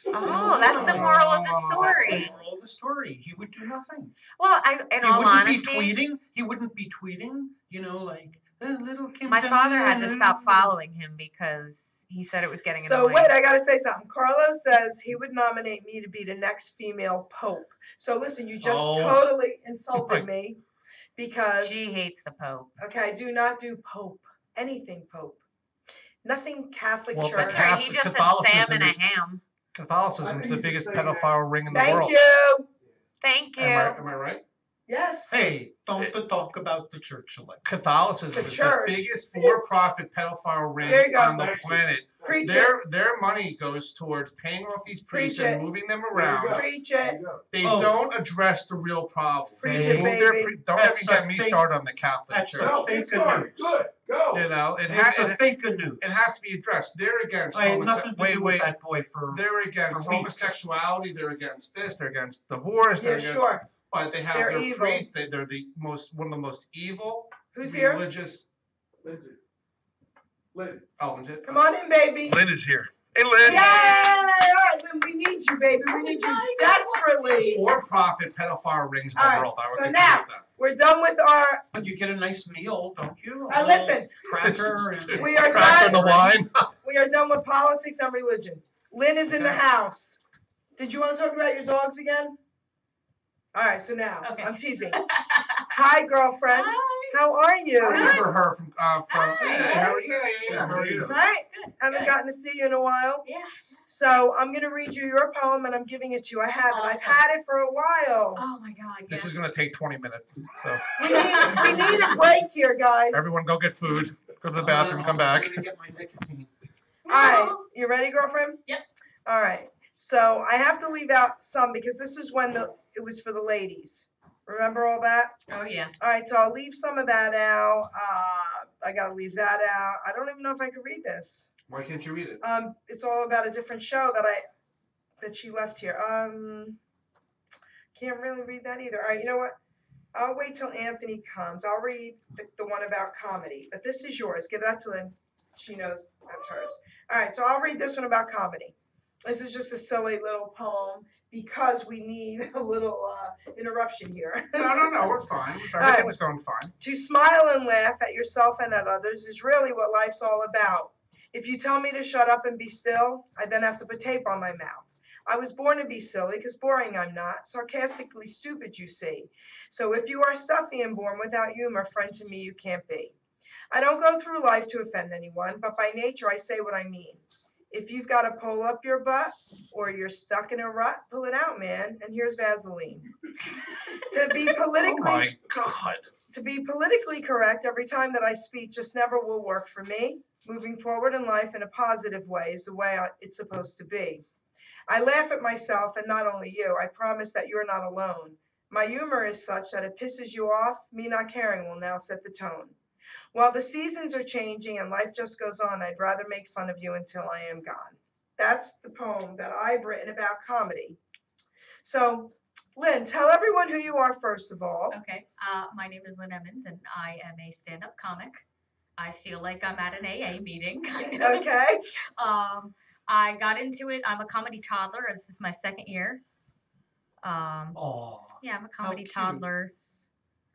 Oh, that's the moral of the That's the story. moral of the story. He would do nothing. Well, in He all wouldn't honesty, be tweeting. He wouldn't be tweeting, like, little Kim my father had to Jong-un." stop following him because he said it was getting So annoying. wait, I gotta say something. Carlos says he would nominate me to be the next female pope. So listen, you just Oh. totally insulted me because She hates the Pope. okay, I do not do pope. Anything pope. Nothing Catholic Well, the Church. Catholic- He just said Catholicism salmon and is- ham. Catholicism is the biggest pedophile ring in the Thank world. you. Thank you. Am I right? Yes. Hey, don't talk about the church elect. Catholicism The is church. the biggest for-profit pedophile ring There you go. on the planet. Preach it. Their money goes towards paying off these priests Preach and it. moving them around. Preach it. They Oh. don't address the real problem. Preach They it, move their baby. don't That's even get a me fake- started on the Catholic That's Church. a fake news. Go. You know, It's a fake news. it has to be addressed. They're against I had nothing to do with wait. that boy for. They're against for weeks. homosexuality. They're against this. They're against divorce. They're Yeah, against, sure. But they have They're their evil. priests. They're one of the most evil Who's here? religious. Lindsay. Lynn. Oh, is it? Come on in, baby. Lynn is here. Hey, Lynn. Yay! All right, Lynn, we need you, baby. We need you desperately. For-profit pedophile rings in All the right, world. I would so agree now- with that. We're done with our. But you get a nice meal, don't you? Listen. Cracker and. We are Cracker in the done. wine. We are done with politics and religion. Lynn is in the house. Did you want to talk about your dogs again? All right, so now Okay. I'm teasing. Hi, girlfriend. Hi. How are I you? remember her from Hi. how are you? Yeah, how are you? Right? Good. Haven't Good. gotten to see you in a while. Yeah. So I'm gonna read you your poem, and I'm giving it to you. I have it. I've Awesome. had it for a while. Oh my God. This Yeah. is gonna take 20 minutes. So We need a break here, guys. everyone go get food, go to the bathroom, come back. I'm gonna get my nicotine. All right, you ready, girlfriend? Yep. All right. So I have to leave out some because this is when it was for the ladies. Remember all that? Oh yeah. All right, so I'll leave some of that out. I gotta leave that out. I don't even know if I could read this. Why can't you read it? It's all about a different show that she left here. Can't really read that either. All right, you know what? I'll wait till Anthony comes. I'll read the one about comedy. But this is yours. Give that to Lynn. She knows that's hers. All right, so I'll read this one about comedy. This is just a silly little poem because we need a little interruption here. No, we're fine. right. Everything was going fine. To smile and laugh at yourself and at others is really what life's all about. If you tell me to shut up and be still, I then have to put tape on my mouth. I was born to be silly because boring I'm not, sarcastically stupid you see. So if you are stuffy and born without humor, friend to me you can't be. I don't go through life to offend anyone, but by nature I say what I mean. If you've got to pull up your butt or you're stuck in a rut, pull it out, man, and here's Vaseline. To be Oh politically my God. to be politically correct every time that I speak just never will work for me. Moving forward in life in a positive way is the way it's supposed to be. I laugh at myself and not only you. I promise that you're not alone. My humor is such that it pisses you off. Me not caring will now set the tone. While the seasons are changing and life just goes on, I'd rather make fun of you until I am gone. That's the poem that I've written about comedy. So, Lynn, tell everyone who you are first of all. Okay. My name is Lynn Emmons, and I am a stand-up comic. I feel like I'm at an AA meeting. Kind of. Okay. I got into it. I'm a comedy toddler. This is my second year. Oh. Yeah, I'm a comedy cute. toddler.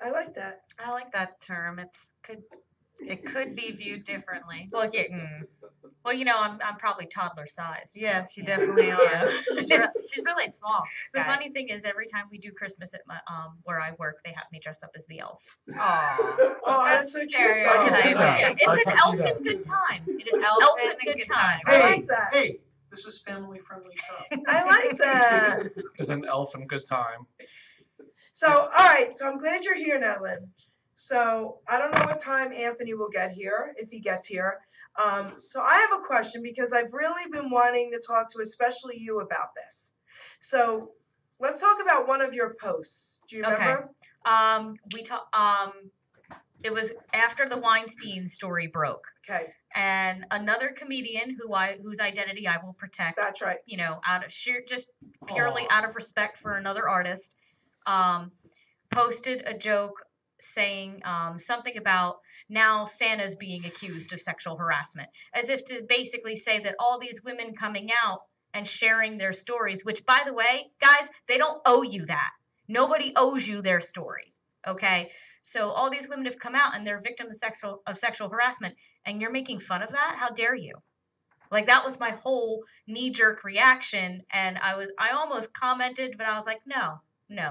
I like that. I like that term. It's could It could be viewed differently. Well, yeah. Well, you know, I'm probably toddler sized. Yes, so, you yeah. definitely are. Yeah. She's really small. The guys. funny thing is, every time we do Christmas at my where I work, they have me dress up as the elf. Aw. Oh, That's that's so cute. stereotype. I can see that. Yeah, I it's can an see elf that. and good time. It is Elf elf and and good time. I Hey, like that. hey, this is family friendly show. I like that. It's an elf and good time. So, all right. So I'm glad you're here now, Lynn. So I don't know what time Anthony will get here, if he gets here. So I have a question because I've really been wanting to talk to especially you about this. So let's talk about one of your posts. Do you remember? We talk. It was after the Weinstein story broke, Okay, and another comedian whose identity I will protect. that's right. You know, out of just purely Aw. out of respect for another artist, posted a joke saying something about now Santa's being accused of sexual harassment, as if to basically say that all these women coming out and sharing their stories, which by the way, guys, they don't owe you that. Nobody owes you their story. Okay? So all these women have come out and they're victims of sexual harassment, and you're making fun of that? How dare you? Like, that was my whole knee-jerk reaction, and I almost commented, but I was like, no.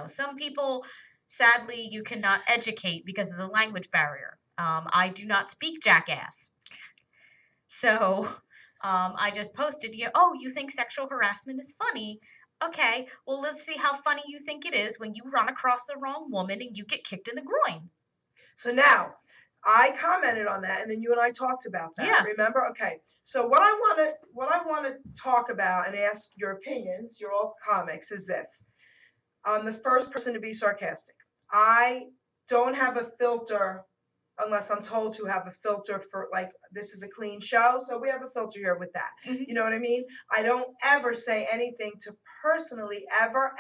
Some people, sadly, you cannot educate because of the language barrier. I do not speak jackass. So I just posted, you think sexual harassment is funny? Okay, well, let's see how funny you think it is when you run across the wrong woman and you get kicked in the groin. So now I commented on that, and then you and I talked about that. Yeah. Remember? Okay. So what I want to talk about and ask your opinions, you're all comics, is this. I'm the first person to be sarcastic. I don't have a filter unless I'm told to have a filter for, like, this is a clean show, so we have a filter here with that. Mhm. You know what I mean? I don't ever say anything to personally ever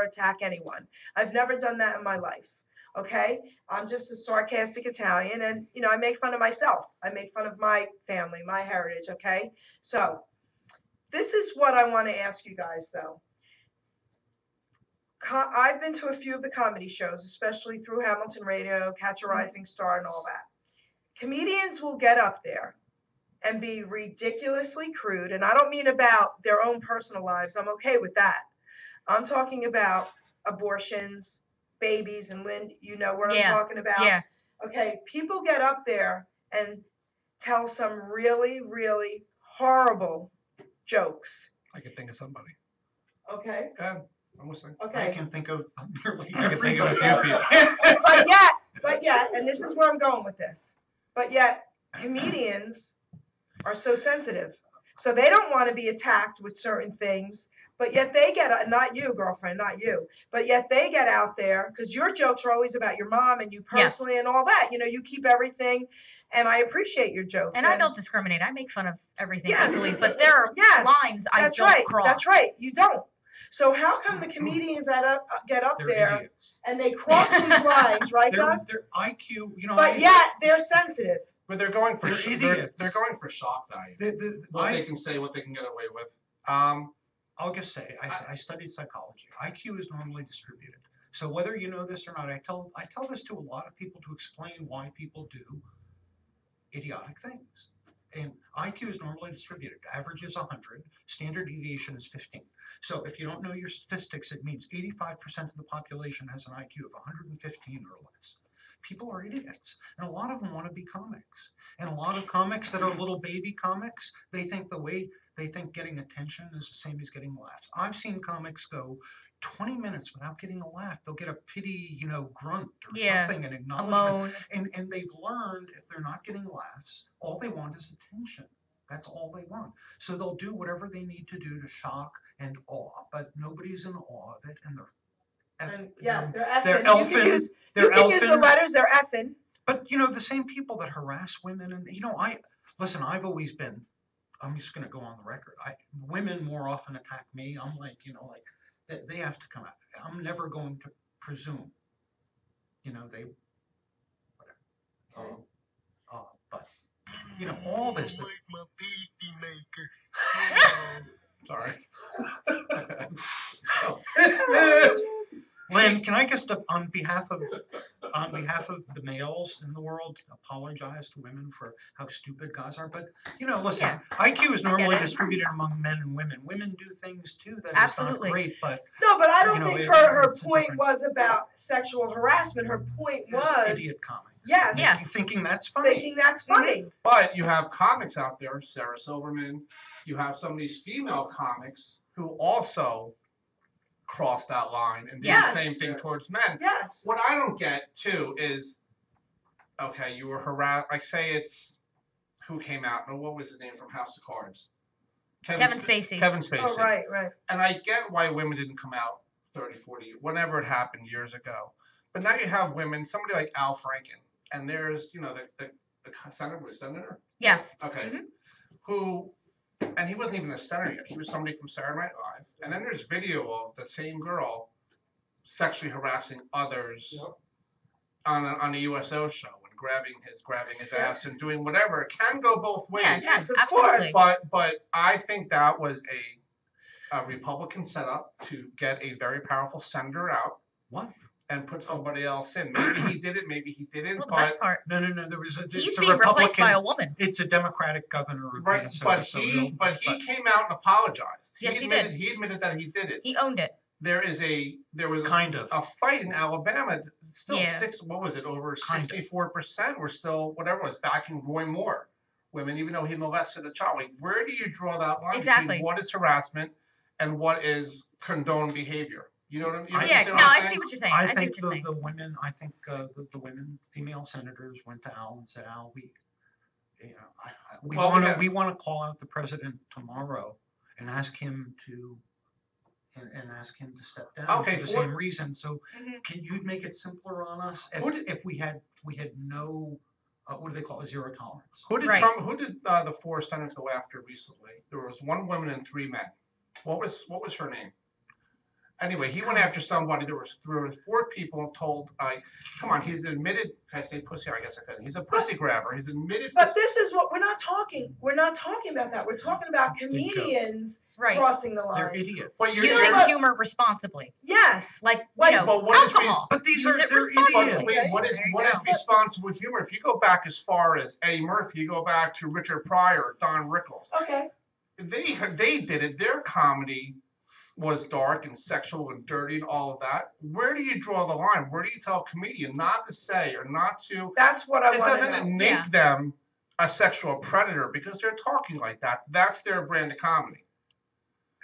attack anyone. I've never done that in my life. Okay? I'm just a sarcastic Italian, and, I make fun of myself. I make fun of my family, my heritage, okay? So this is what I want to ask you guys, though. I've been to a few of the comedy shows, especially through Hamilton Radio, Catch a Rising Star, and all that. Comedians will get up there and be ridiculously crude, and I don't mean about their own personal lives. I'm okay with that. I'm talking about abortions, babies, and Lynn, you know what I'm talking about? Yeah. Okay, people get up there and tell some really, really horrible jokes. I could think of somebody. Okay? Go ahead. I'm listening. Okay. I can think of nearly I can think of a few everybody. people. But yet, and this is where I'm going with this, but yet comedians are so sensitive. So they don't want to be attacked with certain things, but yet they get, not you, girlfriend, not you, but yet they get out there, because your jokes are always about your mom and you personally and all that. You keep everything, and I appreciate your jokes. And I don't discriminate. I make fun of everything Yes. equally, but there are lines I that's don't right. cross. That's right. You don't. So how come the comedians that get up They're there idiots. and they cross these lines, right, Doug? Their IQ, But yet they're sensitive. But they're going for They're they're idiots. going for shock value. What they can say, what they can get away with. I'll just say, I studied psychology. IQ is normally distributed. So whether you know this or not, I tell this to a lot of people to explain why people do idiotic things. And IQ is normally distributed. Average is 100. Standard deviation is 15. So if you don't know your statistics, it means 85% of the population has an IQ of 115 or less. People are idiots, and a lot of them want to be comics. And a lot of comics that are little baby comics, they think getting attention is the same as getting laughs. I've seen comics go 20 minutes without getting a laugh. They'll get a pity, grunt or something, an A acknowledgement. moan. And they've learned if they're not getting laughs, all they want is attention. That's all they want. So they'll do whatever they need to do to shock and awe, but nobody's in awe of it, and they're They're they're effing. elfing. You can use the letters. They're effing. But the same people that harass women, and I've always been. I'm just going to go on the record. Women more often attack me. I'm like, they have to come out. I'm never going to presume. They whatever. But all this. Sorry. Lynn, can I just, on behalf of on behalf of the males in the world, apologize to women for how stupid guys are. But listen, Yeah. IQ is normally it. distributed among men and women. Women do things too that Absolutely. is not great. But No, but I don't You know, think it- her it's a point different- was about sexual harassment. Her point there's was idiot comics. Yes. Yes. Thinking that's funny. thinking that's funny. But you have comics out there, Sarah Silverman. You have some of these female comics who also cross that line and do Yes. the same thing towards men. Yes. What I don't get too is, okay, you were harassed. Like, say it's who came out? No, what was his name from House of Cards? Kevin Spacey. Kevin Spacey. Oh, right, right. And I get why women didn't come out 30, 40, whenever it happened years ago. But now you have women, somebody like Al Franken, and there's, the senator? Yes. Okay. Mhm. Who, and he wasn't even a senator yet. He was somebody from Saturday Night Live. And then there's video of the same girl sexually harassing others on a USO show and grabbing his ass and doing whatever. It can go both ways. Yeah, Yes, of absolutely. course. But I think that was a Republican setup to get a very powerful senator out. What? And put somebody else in. Maybe he did it, maybe he didn't. Well, the but best part, No. There was he's it's a being replaced by Republican. a woman. It's a Democratic governor of right, Minnesota. but so he he'll- came out and apologized. Yes, he admitted, did. He admitted that he did it. He owned it. There was Kind of. a fight in Alabama. Still Yeah. what was it? Over Kind of. 64% were still whatever it was backing Roy Moore. Women, even though he molested a child. Like, where do you draw that line Exactly. between what is harassment and what is condoned behavior? You know what I mean? You Yeah, see no, what I'm I saying? see what you're saying. I I see think what you're saying. the women. I think the women, female senators, went to Al and said, "Al, we want to call out the president tomorrow and ask him to." And ask him to step down Okay, for the for- same reason. So, Mhm. can you make it simpler on us if we had no what do they call it, zero tolerance? Who did Right. Who did the four senators go after recently? There was one woman and three men. What was her name? Anyway, he went after somebody. There was three or four people and told, come on, he's admitted. Can I say pussy? I guess I couldn't. He's a pussy grabber. He's admitted. But this is what we're not talking about that. We're talking about Good joke. comedians Right. crossing the line. They're idiots. But you're Using but- humor responsibly. Yes. Like, Like, but what is alcohol. But these Use are it they're responsibly. idiots. Wait, Okay. what is There you what is go. responsible humor? If you go back as far as Eddie Murphy, you go back to Richard Pryor, Don Rickles. Okay. They did it. Their comedy was dark and sexual and dirty and all of that. Where do you draw the line? Where do you tell a comedian not to say or not to? That's what I It want to doesn't know. make Yeah. them a sexual predator because they're talking like that. That's their brand of comedy.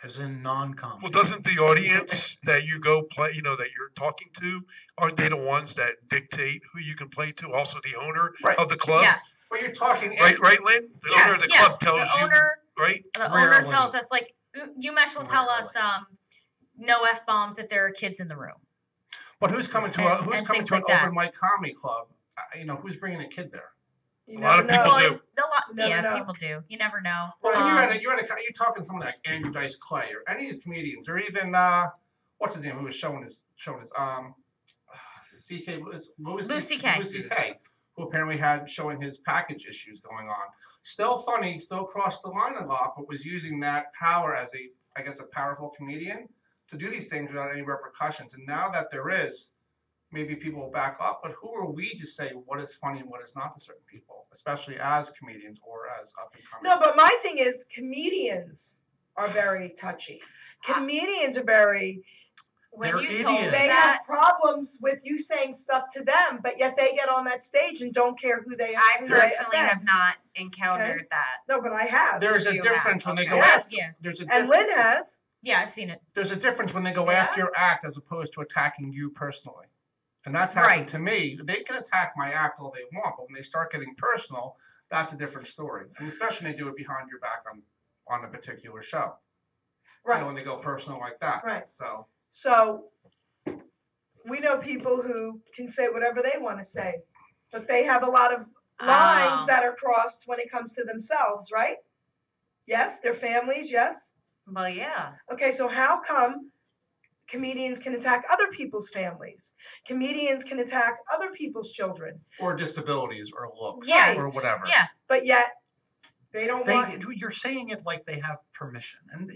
As in non-comedy. Well, doesn't the audience that you go play, that you're talking to, aren't they the ones that dictate who you can play to? Also, the owner Right. of the club, Yes. But you're talking right, Lynn? The Yeah, owner of the yeah. club tells the you, owner, right? the owner Rarely. tells us, like, Umesh will tell us, no F-bombs if there are kids in the room. But who's coming to And- who's and coming things to an like that. open mic comedy club? Who's bringing a kid there? You A lot of never people know. do. Never Yeah, know. people do. You never know. Well, when you're Um, you're talking to someone like Andrew Dice Clay or any of these comedians, or even what's his name, who was showing his CK Louis CK. Louis CK, who apparently had showing his package issues going on. Still funny, still crossed the line a lot, but was using that power as a powerful comedian to do these things without any repercussions. And now that there is, maybe people will back off. But who are we to say what is funny and what is not to certain people, especially as comedians or as up and coming? No, but my thing is comedians are very touchy. Comedians are very When They're you told me idiots. they that, have problems with you saying stuff to them, but yet they get on that stage and don't care who they I they personally offend. have not encountered that. No, but I have. There's a You difference have, when they okay. go Yes. Yeah. There's a And difference. Lynn has. yeah, I've seen it. There's a difference when they go Yeah? after your act as opposed to attacking you personally. And that's happened Right. to me. They can attack my act all they want, but when they start getting personal, that's a different story. And especially when they do it behind your back on a particular show. Right. When they go personal like that. Right. So So we know people who can say whatever they want to say, but they have a lot of lines Oh. that are crossed when it comes to themselves, right? Yes, their families, yes. Well, yeah. Okay, so how come comedians can attack other people's families? Comedians can attack other people's children, or disabilities or looks Yeah. or whatever. Yeah. but yet They don't want. You're saying it like they have permission, and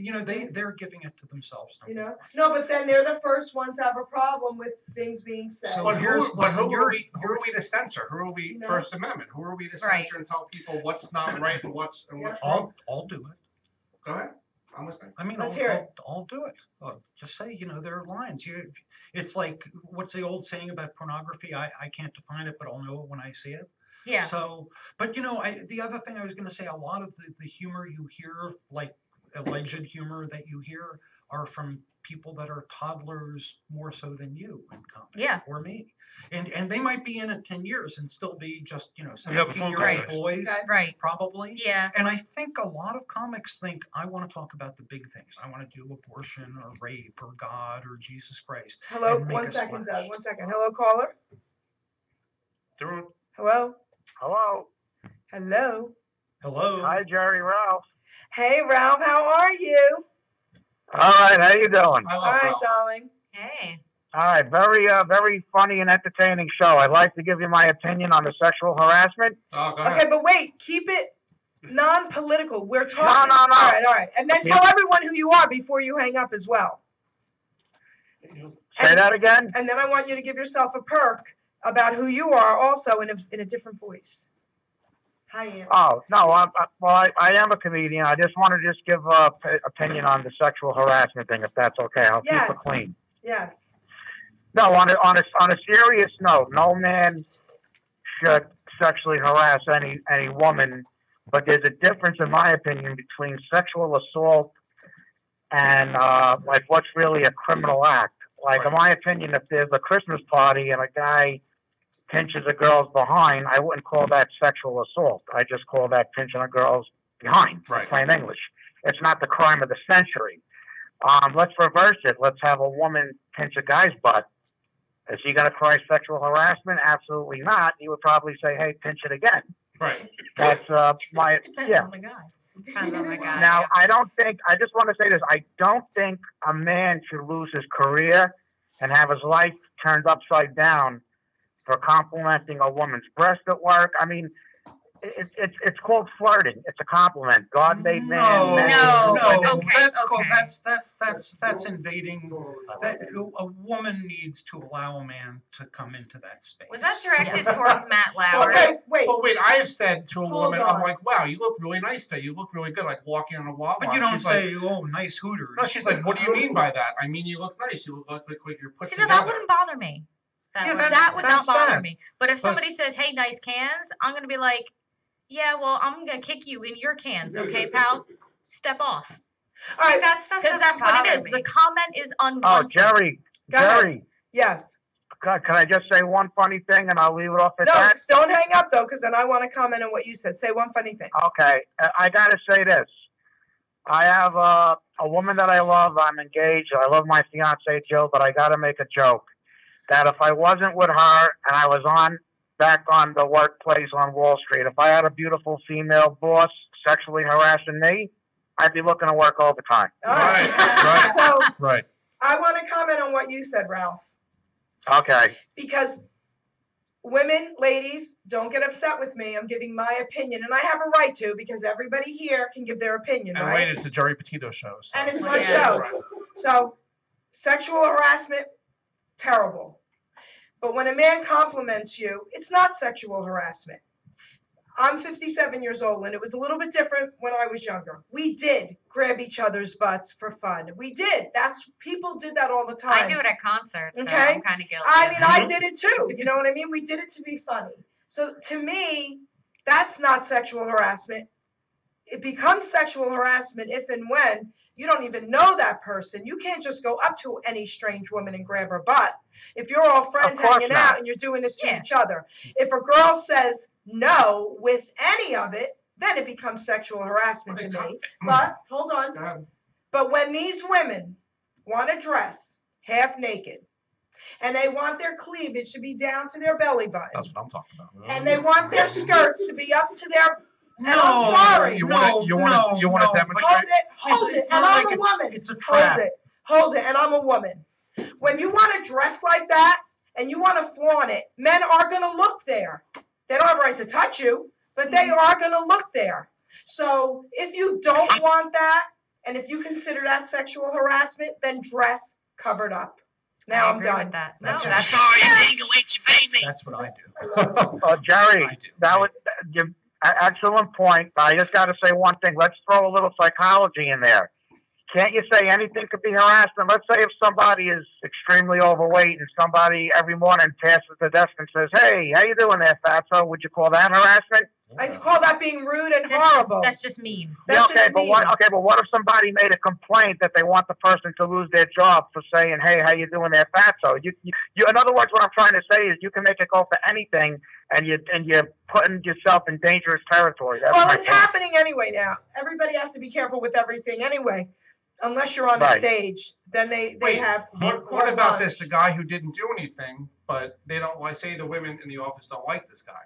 they're giving it to themselves. No, but then they're the first ones to have a problem with things being said. So But who are we you're- to censor? Who are we? No. First Amendment. Who are we to Right. censor and tell people what's not right and what's wrong? I'll do it. Go ahead. I'm listening. I mean, Let's hear it. I'll do it. Just say, there are lines. It's like, what's the old saying about pornography? I can't define it, but I'll know it when I see it. Yeah. So, but the other thing I was going to say, a lot of the humor you hear, like alleged humor that you hear, are from people that are toddlers more so than you in comics. Yeah. Or me. And they might be in it 10 years and still be just, have a phone 17-year-old Right. boys, Okay. Right. probably. Yeah. And I think a lot of comics think, I want to talk about the big things. I want to do abortion or rape or God or Jesus Christ. Hello, and make 1 a second, splash. Doug. 1 second. Hello, caller. They're on. Hello. Hello. Hello. Hello. Hi, Jerry Ralph. Hey, Ralph. How are you? All right, how you doing? I All love right, Ralph. darling. Hey. All right, very funny and entertaining show. I'd like to give you my opinion on the sexual harassment. Oh, go Okay, ahead. but wait. Keep it non-political. We're talking. No. All right. And then tell everyone who you are before you hang up as well. Say that again. And then I want you to give yourself a perk about who you are, also in a different voice. Hi, Ann. Oh no, I am a comedian. I just want to give a opinion on the sexual harassment thing, if that's okay. I'll keep Yes. it clean. Yes. No, on a serious note, no man should sexually harass any woman, but there's a difference, in my opinion, between sexual assault and like what's really a criminal act. Like, in my opinion, if there's a Christmas party and a guy pinches a girl's behind, I wouldn't call that sexual assault. I just call that pinching a girl's behind, Right. plain English. It's not the crime of the century. Let's reverse it. Let's have a woman pinch a guy's butt. Is he going to cry sexual harassment? Absolutely not. He would probably say, hey, pinch it again. Right. That's my, Depends yeah. on the guy. Depends on the guy. Now, I just want to say this. I don't think a man should lose his career and have his life turned upside down for complimenting a woman's breast at work. I mean, it's called flirting. It's a compliment. God made man. No, man No. no, Okay, that's called, okay. that's invading. That a woman needs to allow a man to come into that space. Was that directed Yes. towards Matt Lauer? Okay, wait. But wait, I have said to a Hold woman, on. I'm like, wow, you look really nice today. You look really good, like walking on a wall. But you don't say, "Oh, nice Hooters." No, she's like, what do you mean by that? I mean, you look nice. You look like you're put See, no, together. that wouldn't bother me. Yeah, That would not that's bother that. me. But if somebody says, hey, nice cans, I'm going to be like, yeah, well, I'm going to kick you in your cans, okay, pal? Step off. All right. That stuff Because doesn't that's what it bother is. me. The comment is Oh, unwanted. Jerry. Go ahead. Jerry. Yes. Can I just say one funny thing and I'll leave it off at No, that? don't hang up though, because then I want to comment on what you said. Say one funny thing. Okay, I gotta say this. I have a woman that I love. I'm engaged. I love my fiance Jill, but I gotta make a joke that if I wasn't with her and I was back on the workplace on Wall Street, if I had a beautiful female boss sexually harassing me, I'd be looking to work overtime. All right. Right. So Right. I want to comment on what you said, Ralph, Okay. because women, ladies, don't get upset with me. I'm giving my opinion, and I have a right to, because everybody here can give their opinion, And right? wait, it's the Jerry Petito show. So. And it's my Yeah. show. So, sexual harassment, terrible. But when a man compliments you, it's not sexual harassment. I'm 57 years old, and it was a little bit different when I was younger. We did grab each other's butts for fun. We did. People did that all the time. I do it at concerts, so Okay. I'm kind of guilty. I mean, I did it too. You know what I mean? We did it to be funny. So to me, that's not sexual harassment. It becomes sexual harassment if and when you don't even know that person. You can't just go up to any strange woman and grab her butt. If you're all friends Of course hanging not. out and you're doing this to Yeah. each other. If a girl says no with any of it, then it becomes sexual harassment to me. But hold on. Go ahead. But when these women want to dress half naked and they want their cleavage to be down to their belly button That's what I'm talking about. and they want their skirts to be up to their No, I'm sorry. You want to demonstrate? Hold it, It's and not I'm like a woman. it's a trap. Hold it, and I'm a woman. When you want to dress like that and you want to flaunt it, men are going to look there. They don't have a right to touch you, but they are going to look there. So if you don't want that, and if you consider that sexual harassment, then dress covered up. Now I I'm agree done. with that. That's No, what that's That's what I do. Jerry, I do. that was excellent point. I just got to say one thing. Let's throw a little psychology in there. Can't you say anything could be harassment? Let's say if somebody is extremely overweight and somebody every morning passes the desk and says, "Hey, how you doing there, fatso?" Would you call that harassment? I call that being rude and That's horrible. that's just mean. Yeah, That's just but mean. but what if somebody made a complaint that they want the person to lose their job for saying, "Hey, how you doing there, fatso?" You, in other words, what I'm trying to say is you can make it go for anything, and you're putting yourself in dangerous territory. That's Well, my it's point. happening anyway now. Everybody has to be careful with everything anyway. Unless you're on a Right. stage, then they Wait, have. what about this? The guy who didn't do anything, but they don't like, say the women in the office don't like this guy.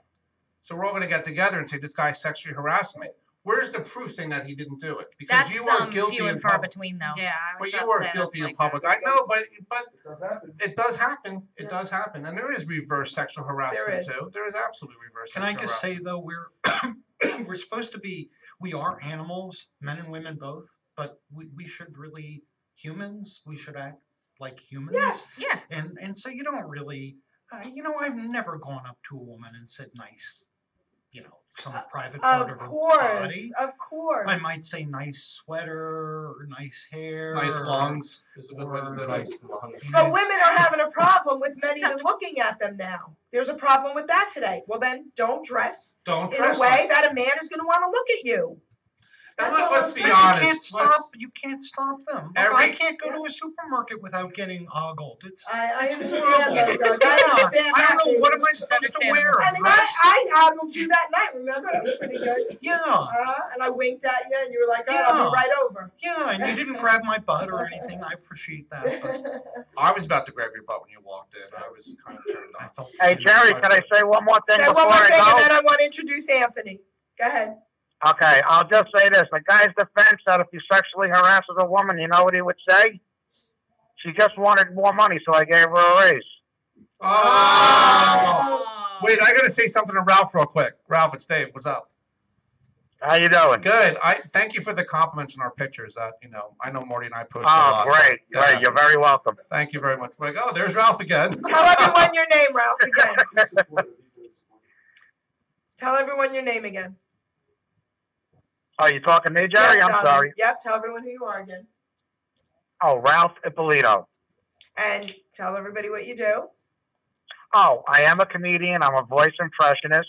So we're all going to get together and say this guy sexually harassed me. Where's the proof saying that he didn't do it? Because That's you were guilty few in and far public. between, though. Yeah, I Well, was you about were to say guilty that's in like public. I know, but It does happen. it does happen. It Yeah. does happen, and there is reverse sexual harassment is. too. There is absolutely reverse. Can I sexual just say harassment. though, we're supposed to be, we are animals, men and women both, but we should really, humans, we should act like humans. Yes. Yeah. And so you don't really, I've never gone up to a woman and said nice, some private part of her body. Of course. I might say nice sweater or nice hair. Nice or- lungs is a good way to or do it. Nice lungs. But women are having a problem with men even looking at them now. There's a problem with that today. Well, then don't dress Don't in dress a way like. that a man is going to want to look at you. And That's all let's I'm be saying. honest. You can't stop them. Look, Every- I can't go to a supermarket without getting ogled. I It's understand horrible. that, Doug. Yeah, I understand I that, don't know too. what am I supposed to wear. I A mean, dress? I ogled you that night, remember? That was pretty good. Yeah, And I winked at you, and you were like, "Oh, I'll Yeah. be right over." yeah, and you didn't grab my butt or anything. I appreciate that, but I was about to grab your butt when you walked in. I was kind of turned I off. felt. Hey, Jerry, can I say one more thing Say before one more I thing, and go? then I want to introduce Anthony. Go ahead. Okay, I'll just say this. The guy's defense that if he sexually harasses a woman, you know what he would say? She just wanted more money, so I gave her a raise. Oh. Wait, I got to say something to Ralph real quick. Ralph, it's Dave. What's up? How you doing? Good. I thank you for the compliments in our pictures. That I know Morty and I posted a Oh, lot. great. Yeah. Great. You're very welcome. Thank you very much. Like, oh, there's Ralph again. Tell everyone your name, Ralph, again. Tell everyone your name again. Oh, you talking to me, Jerry? Yes, I'm darling. sorry. Yep, tell everyone who you are again. Oh, Ralph Ippolito. And tell everybody what you do. Oh, I am a comedian. I'm a voice impressionist.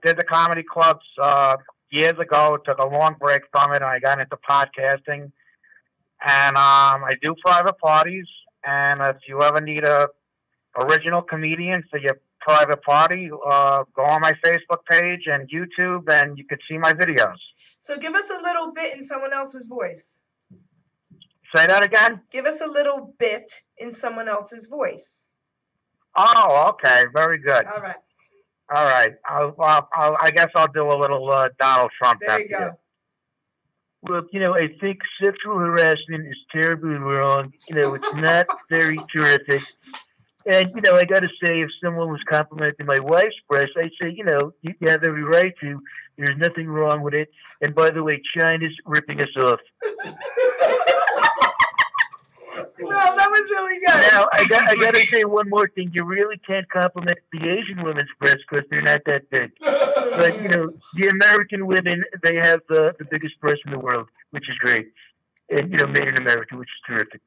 Did the comedy clubs years ago. Took a long break from it, and I got into podcasting. And I do private parties. And if you ever need a original comedian for your private party, go on my Facebook page and YouTube, and you can see my videos. So give us a little bit in someone else's voice. Say that again? Give us a little bit in someone else's voice. Oh, okay. Very good. All right. All right. I guess I'll do a little Donald Trump. There you after go. Well, I think sexual harassment is terribly wrong. It's not very terrific. And, I got to say, if someone was complimenting my wife's breast, I'd say, you have every right to. There's nothing wrong with it. And by the way, China's ripping us off. Well, that was really good. Now, I got to say one more thing. You really can't compliment the Asian women's breasts because they're not that big. But, the American women, they have the biggest breasts in the world, which is great. And, made in America, which is terrific.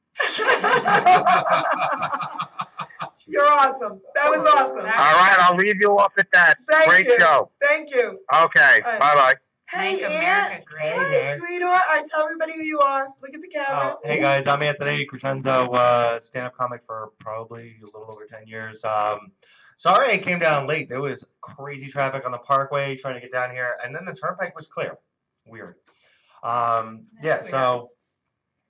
You're awesome. That was awesome. All right, I'll leave you off at that. Thank Great you. show. Thank you. Okay, All right. bye-bye. Hey, Make Aunt. America great. Hi, sweetheart. All right, tell everybody who you are. Look at the camera. Hey guys, I'm Anthony Crescenzo, stand-up comic for probably a little over 10 years. Sorry I came down late. There was crazy traffic on the Parkway trying to get down here, and then the turnpike was clear. Weird. Yeah, so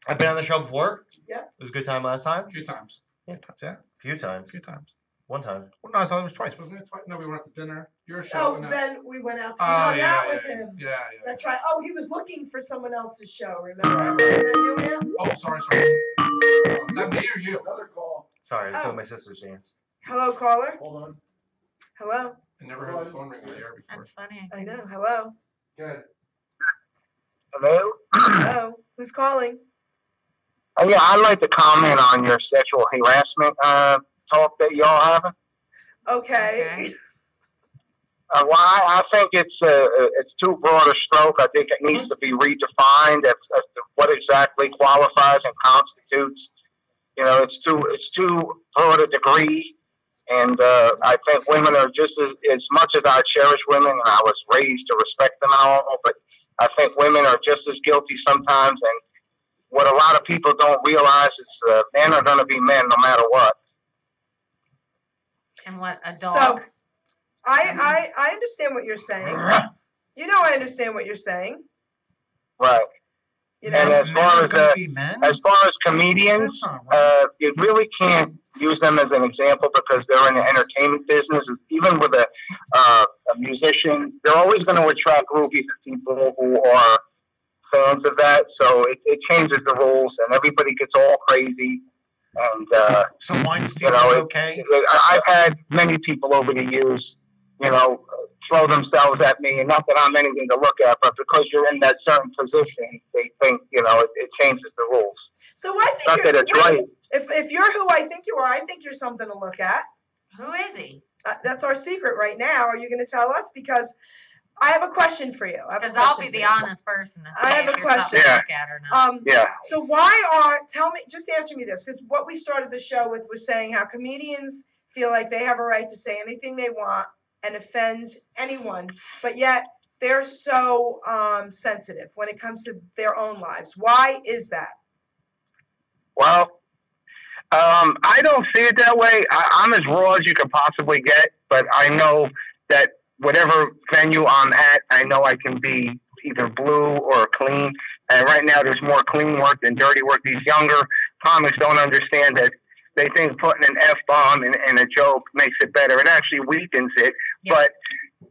I've been on the show before. Yeah. It was a good time last time. A few times. Yeah. Yeah. A few times. A few times. One time. Well, no, I thought it was twice. Wasn't it twice? No, we went out to dinner. Your show. Oh, and then we went out to Oh, hang yeah, out with yeah, him. yeah. That's right. Oh, he was looking for someone else's show, remember? Right. Was that you, Aunt? Oh, sorry. Is that me or you? Another call. Sorry, I was Oh. doing my sister's dance. Hello, caller. Hold on. Hello. I never heard the phone ring in the air before. That's funny. I know. Hello. Good. Hello? Hello, who's calling? Yeah, I'd like to comment on your sexual harassment talk that y'all having. Okay. Well, I think it's too broad a stroke. I think it needs to be redefined as to what exactly qualifies and constitutes. You know, it's too broad a degree, and I think women are just as much as I cherish women, and I was raised to respect them and all, but I think women are just as guilty sometimes. And what a lot of people don't realize is men are going to be men no matter what. And what, a dog? So, I understand what you're saying. You know, I understand what you're saying. Right. You know, And as far as comedians, you really can't use them as an example because they're in the entertainment business. Even with a musician, they're always going to attract groupies of people who are fans of that. So it changes the rules, and everybody gets all crazy. And so Weinstein is okay? I've had many people over the years, throw themselves at me, and not that I'm anything to look at, but because you're in that certain position, they think, it changes the rules. So I think not that it's right. If you're who I think you are, I think you're something to look at. Who is he? That's our secret right now. Are you going to tell us? Because I have a question for you. Because I'll be the honest person to say I have if a you're something question. to look at or not. Yeah. So tell me, just answer me this, because what we started the show with was saying how comedians feel like they have a right to say anything they want and offend anyone, but yet they're so sensitive when it comes to their own lives. Why is that? Well, I don't see it that way. I'm as raw as you could possibly get, but I know that whatever venue I'm at, I know I can be either blue or clean. And right now there's more clean work than dirty work. These younger comics don't understand that. They think putting an F-bomb in a joke makes it better. It actually weakens it. Yep. But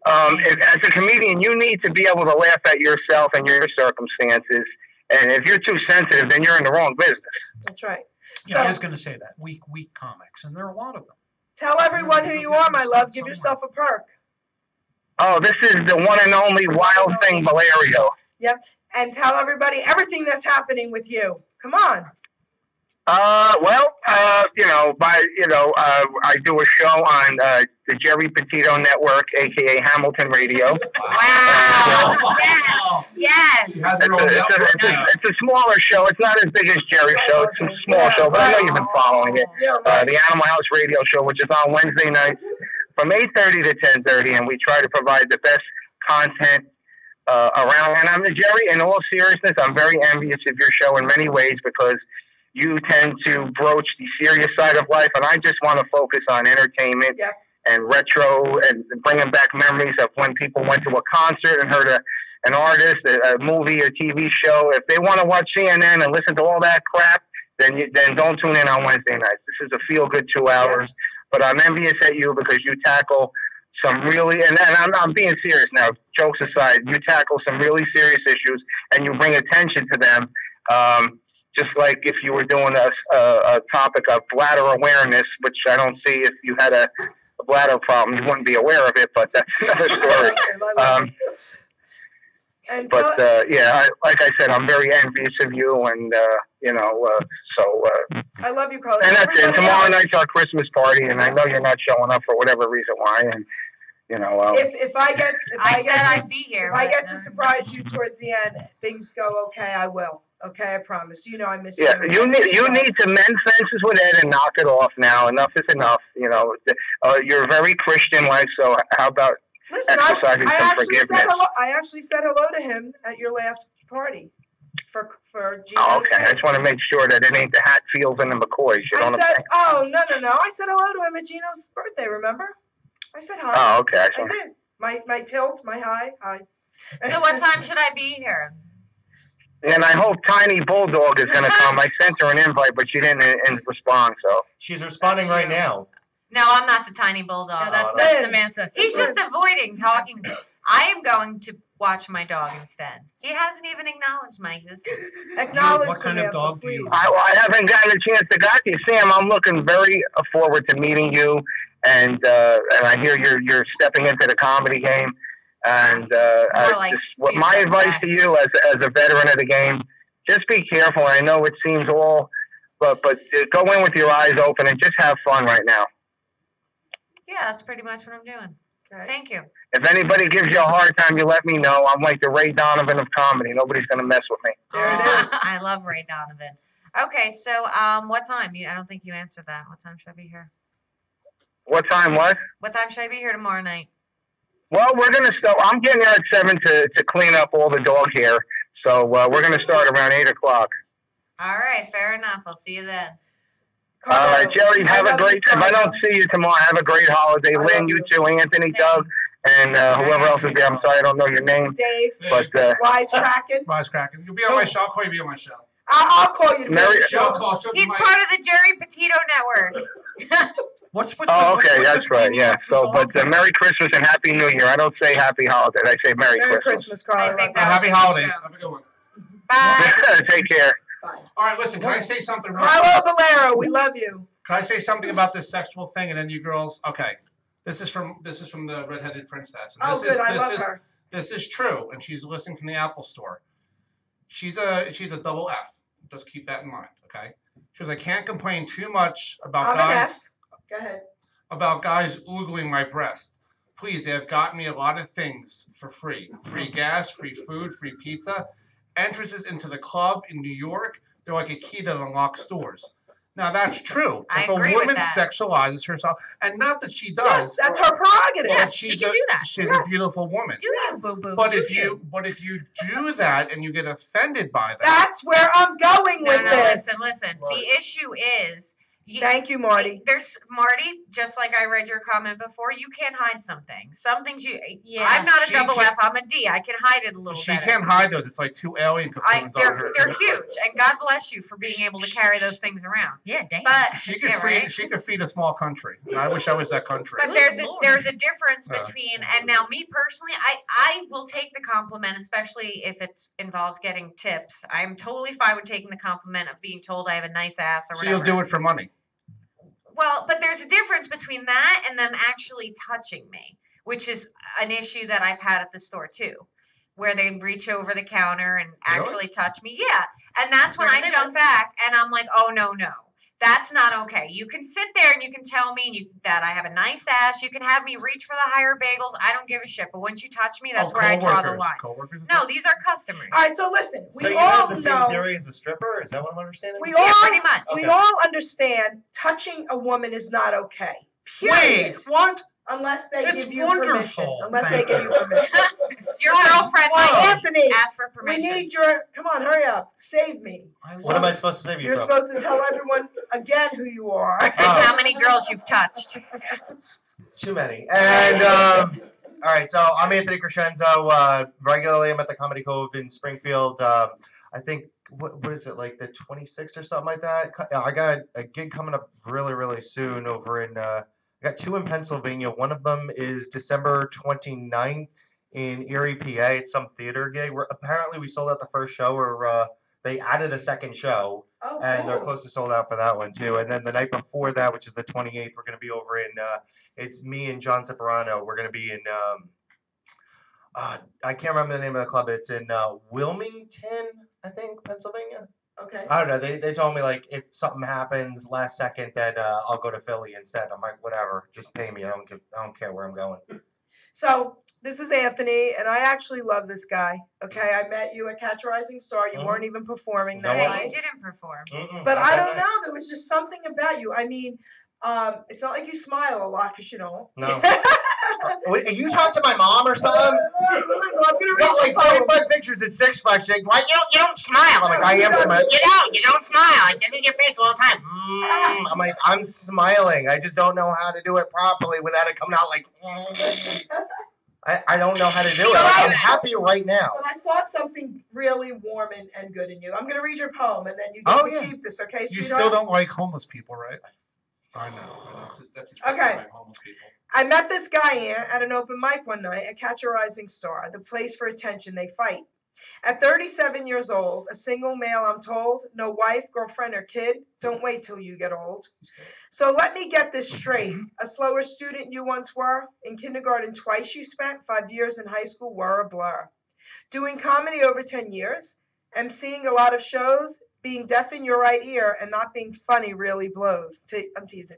as a comedian, you need to be able to laugh at yourself and your circumstances. And if you're too sensitive, then you're in the wrong business. That's right. Yeah, I was going to say that. Weak comics, and there are a lot of them. Tell everyone who you are, my love. Give yourself a perk. Oh, this is the one and only Wild Thing Valerio. Yep. And tell everybody everything that's happening with you. Come on. I do a show on the Geri Petito Network, aka Hamilton Radio. Wow! Yes. It's a smaller show. It's not as big as Geri's show. It's a small show, but I know you've been following it. The Animal House Radio Show, which is on Wednesday nights from 8:30 to 10:30, and we try to provide the best content around. And I'm the Geri. In all seriousness, I'm very envious of your show in many ways because you tend to broach the serious side of life, and I just want to focus on entertainment and retro and bringing back memories of when people went to a concert and heard an artist, a movie or TV show. If they want to watch CNN and listen to all that crap, then don't tune in on Wednesday nights. This is a feel-good 2 hours. But I'm envious at you because you tackle some really, and I'm being serious now, jokes aside, you tackle some really serious issues and you bring attention to them. Just like if you were doing a topic of bladder awareness, which I don't see if you had a bladder problem, you wouldn't be aware of it, but that's another story. Like I said, I'm very envious of you, and I love you, Carlos. And that's it. Tomorrow night's our Christmas party, and I know you're not showing up for whatever reason why, and if I get to but surprise you towards the end, things go okay, I will. Okay, I promise. I miss you. Yeah, you need to mend fences with Ed and knock it off now. Enough is enough. You're very Christian-like, so how about exercising some forgiveness? I actually said hello to him at your last party for Gino's Oh, okay. I just want to make sure that it ain't the Hatfields and the McCoys. No. I said hello to him at Gino's birthday, remember? I said hi. Oh, okay. I did. My tilt, my hi. So what time should I be here? And I hope Tiny Bulldog is going to come. I sent her an invite, but she didn't respond. So she's responding right now. No, I'm not the Tiny Bulldog. No, that's Samantha. He's just avoiding talking. I am going to watch my dog instead. He hasn't even acknowledged my existence. What kind of dog do you? I haven't gotten a chance to get to you, Sam. I'm looking very forward to meeting you, and I hear you're stepping into the comedy game. And like my advice to you as a veteran of the game, just be careful. I know it seems all, but go in with your eyes open and just have fun right now. Yeah, that's pretty much what I'm doing. Okay. Thank you. If anybody gives you a hard time, you let me know. I'm like the Ray Donovan of comedy. Nobody's going to mess with me. There it is. I love Ray Donovan. Okay, so what time? I don't think you answered that. What time should I be here? What time, what? What time should I be here tomorrow night? Well, we're going to start. I'm getting there at 7 to clean up all the dog hair. So we're going to start around 8 o'clock. All right, fair enough. I'll see you then. All right, Jerry, have a great, if I don't see you tomorrow, have a great holiday. Lynn, you too, Anthony, Doug, and whoever else is there. I'm sorry, I don't know your name. Dave. But, Wisecracking. Wisecracking. You'll be on my show. I'll call you to be on my show. I'll call you to be on the show. He's part of the Geri Petito network. What's with Oh, okay, that's right, yeah. So, but Merry Christmas and Happy New Year. I don't say Happy Holidays. I say Merry Christmas. Carl. Happy holidays. Have a good one. Bye. Take care. All right, listen, can I say something? Carlo Valero, we love you. Can I say something about this sexual thing, and then you girls? Okay, this is from the redheaded princess. And Good. I love her. This is true, and she's listening from the Apple Store. She's a double F. Just keep that in mind, okay? She goes, I can't complain too much about guys. Go ahead. About guys oogling my breast. Please, they have gotten me a lot of things for free. Free gas, free food, free pizza. Entrances into the club in New York, they're like a key that unlocks doors. Now, that's true. I if agree a woman with that. sexualizes herself, and not that she does. Yes, that's her prerogative. Yes, she can do that. She's a beautiful woman. Do you, boo-boo? But if you do that and you get offended by that. That's where I'm going with this. Listen. The issue is... Thank you, Marty. There's Marty, just like I read your comment before, you can't hide some things. Some things Yeah. I'm not a double F, I'm a D. I can hide it a little She better. can't hide those. It's like 2 alien cocoons on her. They're huge, and God bless you for being able to carry those things around. Yeah, damn. But She could feed a small country. And I wish I was that country. But there's a difference between, and now me personally, I will take the compliment, especially if it involves getting tips. I'm totally fine with taking the compliment of being told I have a nice ass or So whatever. you'll do it for money. Well, but there's a difference between that and them actually touching me, which is an issue that I've had at the store too, where they reach over the counter and actually touch me. Yeah. And that's when I jump back and I'm like, oh, no. That's not okay. You can sit there and you can tell me that I have a nice ass. You can have me reach for the higher bagels. I don't give a shit. But once you touch me, that's where I draw the line. No, these are customers. All right, so listen. So you all have the same know. theory as a stripper? Is that what I'm understanding? Pretty much. We all understand touching a woman is not okay. Period. Wait, what? Unless they It's give you wonderful. permission. Unless they give you permission. Your girlfriend might Anthony, ask for permission. we need your. Come on, hurry up. Save me. What am I supposed to save you You're from? supposed to tell everyone again who you are. And how many girls you've touched. Too many. And all right, so I'm Anthony Crescenzo. Regularly, I'm at the Comedy Cove in Springfield. I think what is it, like the 26th or something like that? I got a gig coming up really soon over in. I got 2 in Pennsylvania. One of them is December 29th in Erie, PA. It's some theater gig. Apparently, we sold out the first show, or they added a second show, and they're close to sold out for that one too. And then the night before that, which is the 28th, we're going to be over in. It's me and John Cipriano. We're going to be in. I can't remember the name of the club. It's in Wilmington, I think, Pennsylvania. Okay. I don't know. They told me, like, if something happens last second, that I'll go to Philly instead. I'm like, whatever, just pay me. I don't care where I'm going. So this is Anthony, and I actually love this guy. Okay, I met you at Catch a Rising Star. You weren't even performing that Yeah, night. you didn't perform. But I don't know. There was just something about you. I mean, it's not like you smile a lot, because you don't. No. You talk to my mom or something? I'm gonna Got read like the 35 pictures at Six Flags. She's like, why you don't smile? I'm like, I am smiling. You don't smile. Like, this is your face all the time. I'm like, I'm smiling. I just don't know how to do it properly without it coming out like. I don't know how to do it. Like, I'm happy right now. But I saw something really warm and good in you. I'm going to read your poem, and then you get to keep this, okay, You sweetheart? still don't like homeless people, right? I know. That's Okay. like homeless people. I met this guy at an open mic one night at Catch a Rising Star, the place for attention they fight. At 37 years old, a single male, I'm told, no wife, girlfriend, or kid. Don't wait till you get old. So let me get this straight. A slower student you once were. In kindergarten twice you spent. 5 years in high school were a blur. Doing comedy over 10 years. emceeing a lot of shows. Being deaf in your right ear and not being funny really blows. I'm teasing.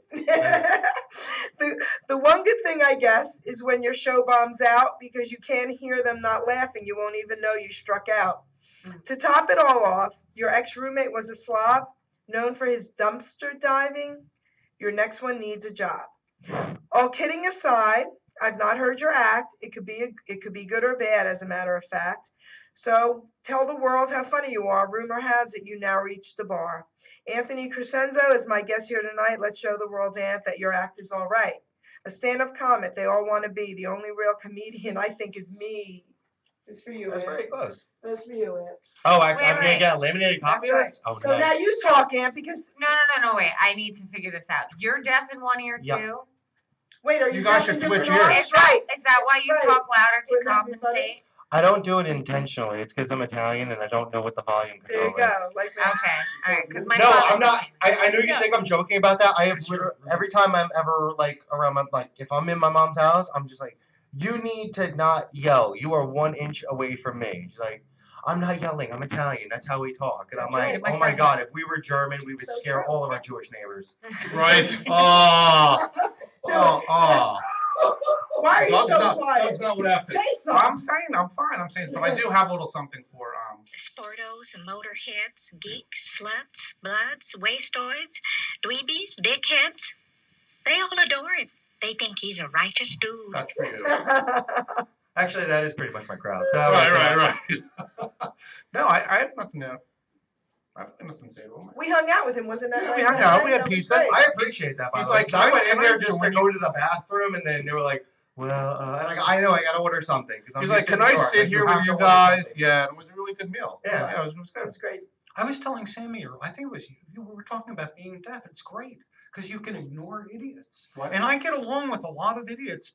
The one good thing, I guess, is when your show bombs out because you can't hear them not laughing. You won't even know you struck out. To top it all off, your ex-roommate was a slob, known for his dumpster diving. Your next one needs a job. All kidding aside, I've not heard your act. It could be good or bad, as a matter of fact. So tell the world how funny you are. Rumor has it you now reached the bar. Anthony Crescenzo is my guest here tonight. Let's show the world, Ant, that your act is all right. A stand-up comic they all want to be. The only real comedian I think is me. It's for you, That's Ant. very close. That's for you, Ant. Oh, Wait, I'm gonna wait. get a laminated copy of this? Oh, So nice. now you talk, Ant, because No, wait. I need to figure this out. You're deaf in one ear Yep. too? wait, are you You guys deaf in should switch different ears. arms? Right. Is that why you Right. talk louder to Wouldn't that be funny? compensate? I don't do it intentionally. It's because I'm Italian and I don't know what the volume There control you is. go, like that. Okay, all right. Because my No, father's- I'm not. I know you Yeah. think I'm joking about that. I have literally, every time I'm ever like around my, like if I'm in my mom's house, I'm just like, you need to not yell. You are 1 inch away from me. She's like, I'm not yelling. I'm Italian. That's how we talk. And I'm That's like, right, my oh my friends. God, if we were German, we would So scare true. all of our Jewish neighbors. Right? Oh, oh. Why are you Doug's so not, quiet? Doug's not laughing. Say something. I'm saying I'm fine. I'm saying, but I do have a little something for Sportos, motorheads, geeks, sluts, bloods, wastoids, dweebies, dickheads. They all adore him. They think he's a righteous dude. That's for you. Actually, that is pretty much my crowd. So Right. No, I have nothing to. I have nothing to say to him. We hung out with him, wasn't that Yeah, nice? we hung that out, night? we had That was pizza. great. I appreciate that. By He's the way. like, I went can in I there do just to it? go to the bathroom, and then they were like, "Well," and I know I got to order something because I'm He's used like, to can New I York. sit Like, here have with to you order guys? something. Yeah, it was a really good meal. Yeah. It was good. That's great. I was telling Sammy, or I think it was you, you were talking about being deaf. It's great because you can ignore idiots. What? And I get along with a lot of idiots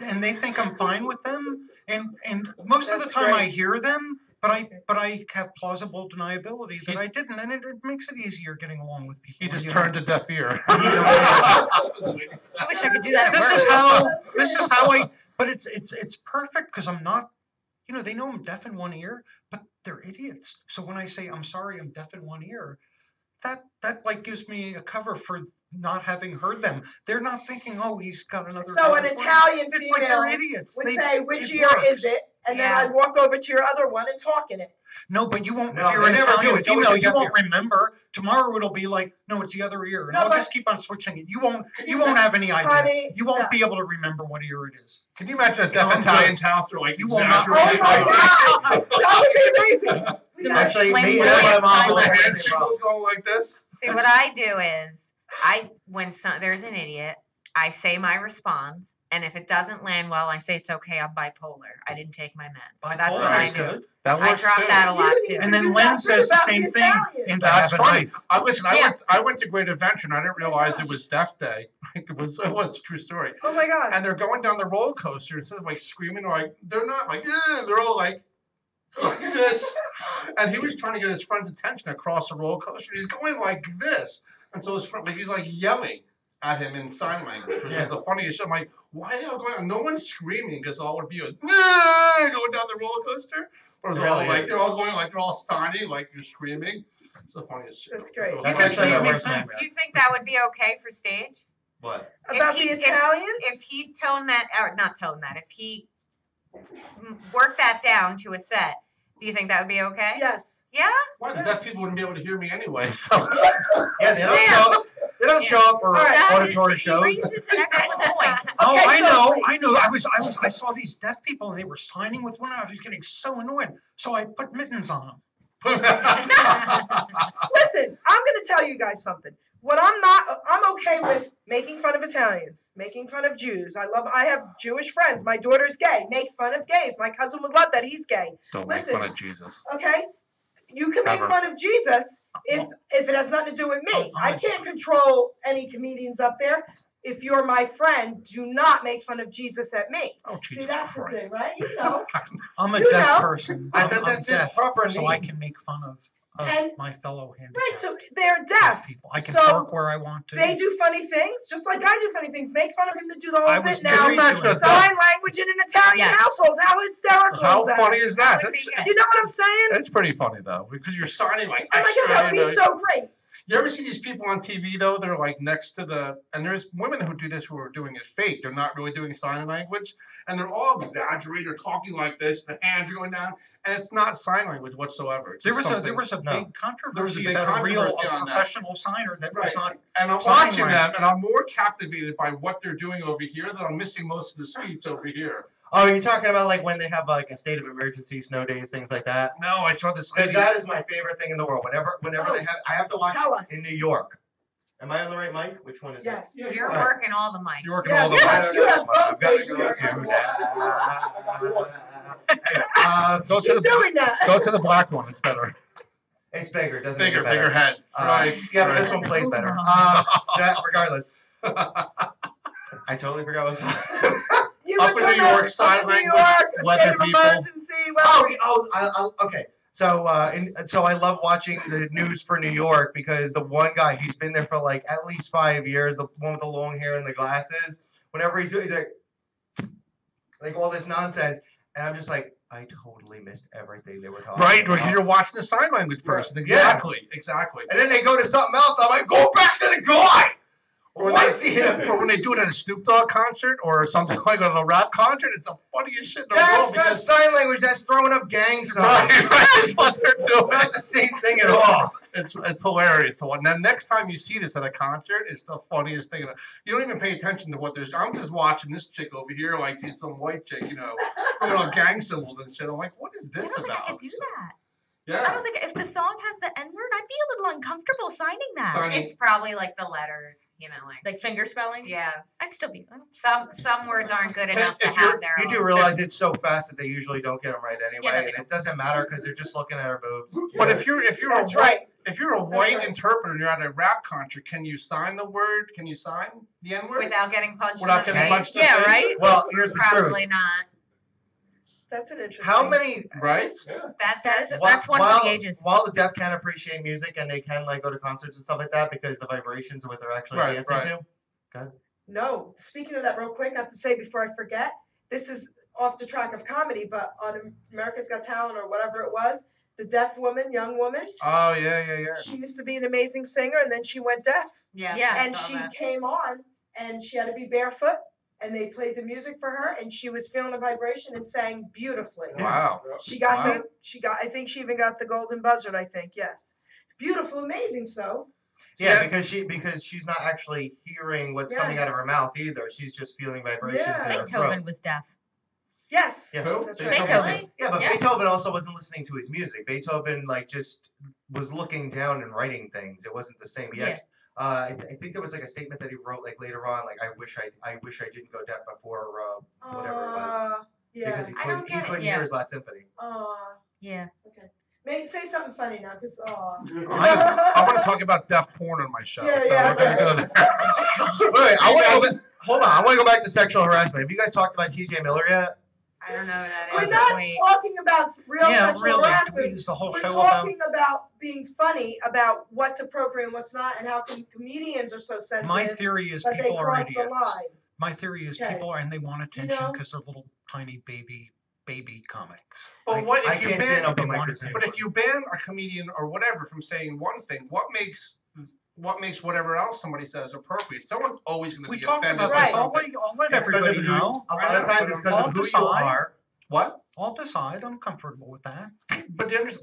and they think I'm fine with them. And most of the That's time I great. hear them, but That's great. I have plausible deniability that I didn't, and it makes it easier getting along with people. He just you turned know. a deaf ear. I wish I could do that at work. This is how I. But it's perfect because I'm not. You know, they know I'm deaf in one ear, but they're idiots. So when I say I'm sorry, I'm deaf in one ear, that like gives me a cover for not having heard them. They're not thinking, oh, he's got another. So an other one. Italian It's like female they're idiots. would They, say, which it ear works. is it? And then Yeah. I'd walk over to your other one and talk in it. No, but you won't. No, if you're they an never do. Italian It's always female, a you deaf won't remember. Tomorrow it'll be like, no, it's the other ear, and No, I'll but- just keep on switching it. You won't have any idea. Honey, You won't no. be able to remember what ear it is. Can you imagine a No, deaf I'm Italian's house? They're like You will not- Oh exaggerating. my God! That would be amazing. The Yeah. most Actually, me and flamboyant my mom sign will The have language. the hand same problem. signals going like this. See, what I do is, when there's an idiot, I say my response, and if it doesn't land well, I say it's okay. I'm bipolar. I didn't take my meds. So that's what Bipolar I is do. good. That I works drop too. that a lot You too. need And to then do Len that says the about same the thing. Italians. And That's have a funny. knife. Yeah. I went to Great Adventure and I didn't realize it was Deaf Day. It was a true story. Oh my God. And they're going down the roller coaster instead of like screaming, like they're not like, they're all like this. And he was trying to get his friend's attention across the roller coaster. He's going like this, and so his friend, like he's like yelling at him in sign language, which Yeah. is the funniest shit. I'm like, why are you going? And no one's screaming because all would be like, going down the roller coaster. But it's all Really like is. they're all going like they're all signing, like you're screaming. It's the funniest shit. That's great. That's You actually made the me worst think. nightmare. You think that would be okay for stage? What? About he- the if- Italians? If he toned that, or not toned that, if he worked that down to a set, do you think that would be okay? Yes. Yeah? Why? The Yes. deaf people wouldn't be able to hear me anyway. So Yeah, they don't show up. They don't show up for That auditory is- shows. He raises an excellent point. Oh, Okay, I so- know. I saw these deaf people and they were signing with one another. I was getting so annoyed. So I put mittens on them. Listen, I'm going to tell you guys something. I'm okay with making fun of Italians, making fun of Jews. I have Jewish friends. My daughter's gay. Make fun of gays. My cousin would love that he's gay. don't Listen. make fun of Jesus. Okay? You can make Ever. fun of Jesus if it has nothing to do with me. Oh, I can't control any comedians up there. if you're my friend, do not make fun of Jesus at me. Oh, See, Jesus that's Christ. the thing, right? You know. I'm a You deaf know. person. I I'm thought that's his deaf, proper so I name. can make fun of And- my fellow handicapped Right, so they're deaf. people. I can so park where I want to. They do funny things, just like I do funny things. Make fun of him to do the whole I was bit now. very doing that. Sign language in an Italian Yes. household. How hysterical How is that? funny is that? would be That's, Do you know what I'm saying? that's pretty funny though, because you're signing like Oh my extra. God, that would you be know. so great. You ever see these people on TV though? They're like next to and there's women who do this who are doing it fake. They're not really doing sign language, and they're all exaggerated. They're talking like this. The hands are going down, and it's not sign language whatsoever. It's There just was a something- big controversy There was a big about a real controversy on that. professional signer that was Right. not. And I'm sign watching them, language. and I'm more captivated by what they're doing over here than I'm missing most of the speech over here. Oh, you're talking about like when they have like a state of emergency, snow days, things like that. No, I saw this Because lady. that is my favorite thing in the world. Whenever Oh, they have, I have to watch tell us. in New York. Am I on the right mic? Which one is Yes. it? You're Alright. working all the mics. You're working Yes, all the yes, way. you have I've got to both go ways. to Go to Keep the doing that. go to the black one. It's better. It's bigger, doesn't Bigger, make it better. bigger head. Right. Yeah, but right. this one plays better. Regardless. I totally forgot what was You Up were in New talking about York, sign up in New language, York, a weather state of people. emergency. Okay. So, so I love watching the news for New York because the one guy, he's been there for like at least 5 years. The one with the long hair and the glasses. Whenever he's like all this nonsense, and I'm just like, I totally missed everything they were talking Right, about. because you're watching the sign language person. Yeah. Exactly, exactly. And then they go to something else. I'm like, go back to the guy. Or Or when, I they, see him. or when they do it at a Snoop Dogg concert or something like at a rap concert, it's the funniest shit in the That's world not because sign language. That's throwing up gang right, signs. that's what they're doing. Not the same thing at all. It's hilarious to watch. And then next time you see this at a concert, it's the funniest thing. You don't even pay attention to what there's. I'm just watching this chick over here, like she's some white chick, throwing up gang symbols and shit. I'm like, what is I this don't think I about? could do that. I Yeah. don't think if the song has the N word, I'd be a little uncomfortable signing that. Signing- It's probably like the letters, Like finger spelling. Yes. I'd still be. Some words aren't good If enough to you're- have their You own. do realize it's so fast that they usually don't get them right anyway, Yeah, no, and they it doesn't matter because they're just looking at our boobs. But if you're That's a white, right. if you're a That's white right. interpreter and you're at a rap concert, can you sign the word? Can you sign the N word Without getting punched without in the getting face. punched in the Yeah, face? right? Well, here's the Probably truth. not. That's an interesting. How many? Right? That's That's one while, for the ages. While the deaf can appreciate music and they can like go to concerts and stuff like that because the vibrations are what they're actually Right, dancing right. to. No, speaking of that real quick, I have to say before I forget, this is off the track of comedy, but on America's Got Talent or whatever it was, the deaf woman, young woman, Oh yeah. she used to be an amazing singer and then she went deaf. yeah. Yeah. I And saw she that. came on and she had to be barefoot and they played the music for her and she was feeling the vibration and sang beautifully. Wow. She got Wow. I think she even got the golden buzzard, I think, yes. Beautiful, amazing, so. Yeah, because she's not actually hearing what's coming out of Yes. her mouth either. She's just feeling vibrations Yeah. in her throat. Beethoven was deaf. Yes. Yeah. Who? That's right. Beethoven. Yeah, but Yeah. Beethoven also wasn't listening to his music. Beethoven like just was looking down and writing things. It wasn't the same. He Yeah. actually, I think there was like a statement that he wrote like later on, like I wish I didn't go deaf before whatever it was Yeah. because he I don't couldn't get it. hear Yeah. his last symphony. Yeah. Okay. Say something funny now, because I want to talk about deaf porn on my show, Yeah, so yeah, we're gonna okay. go there. Wait, I want to go back. Hold on, I want to go back to sexual harassment. Have you guys talked about TJ Miller yet? I don't know who that We're is. not Wait. talking about real Yeah, sexual really. harassment. Is the whole We're show about? talking about being funny about what's appropriate and what's not, and how comedians are so sensitive My theory is that they people are cross the idiots. line. My theory is Okay. people are, and they want attention know? because they're little tiny baby comics. But what I if you can't stand ban? up on they my wanted critique. But if you ban a comedian or whatever from saying one thing, what makes whatever else somebody says appropriate? Someone's always going to We be talked offended about by this. I'll something. let It's 'cause of everybody who- know. A lot of times it's because I'll of who you decide. are. What? I'll decide. I'm comfortable with that. But there's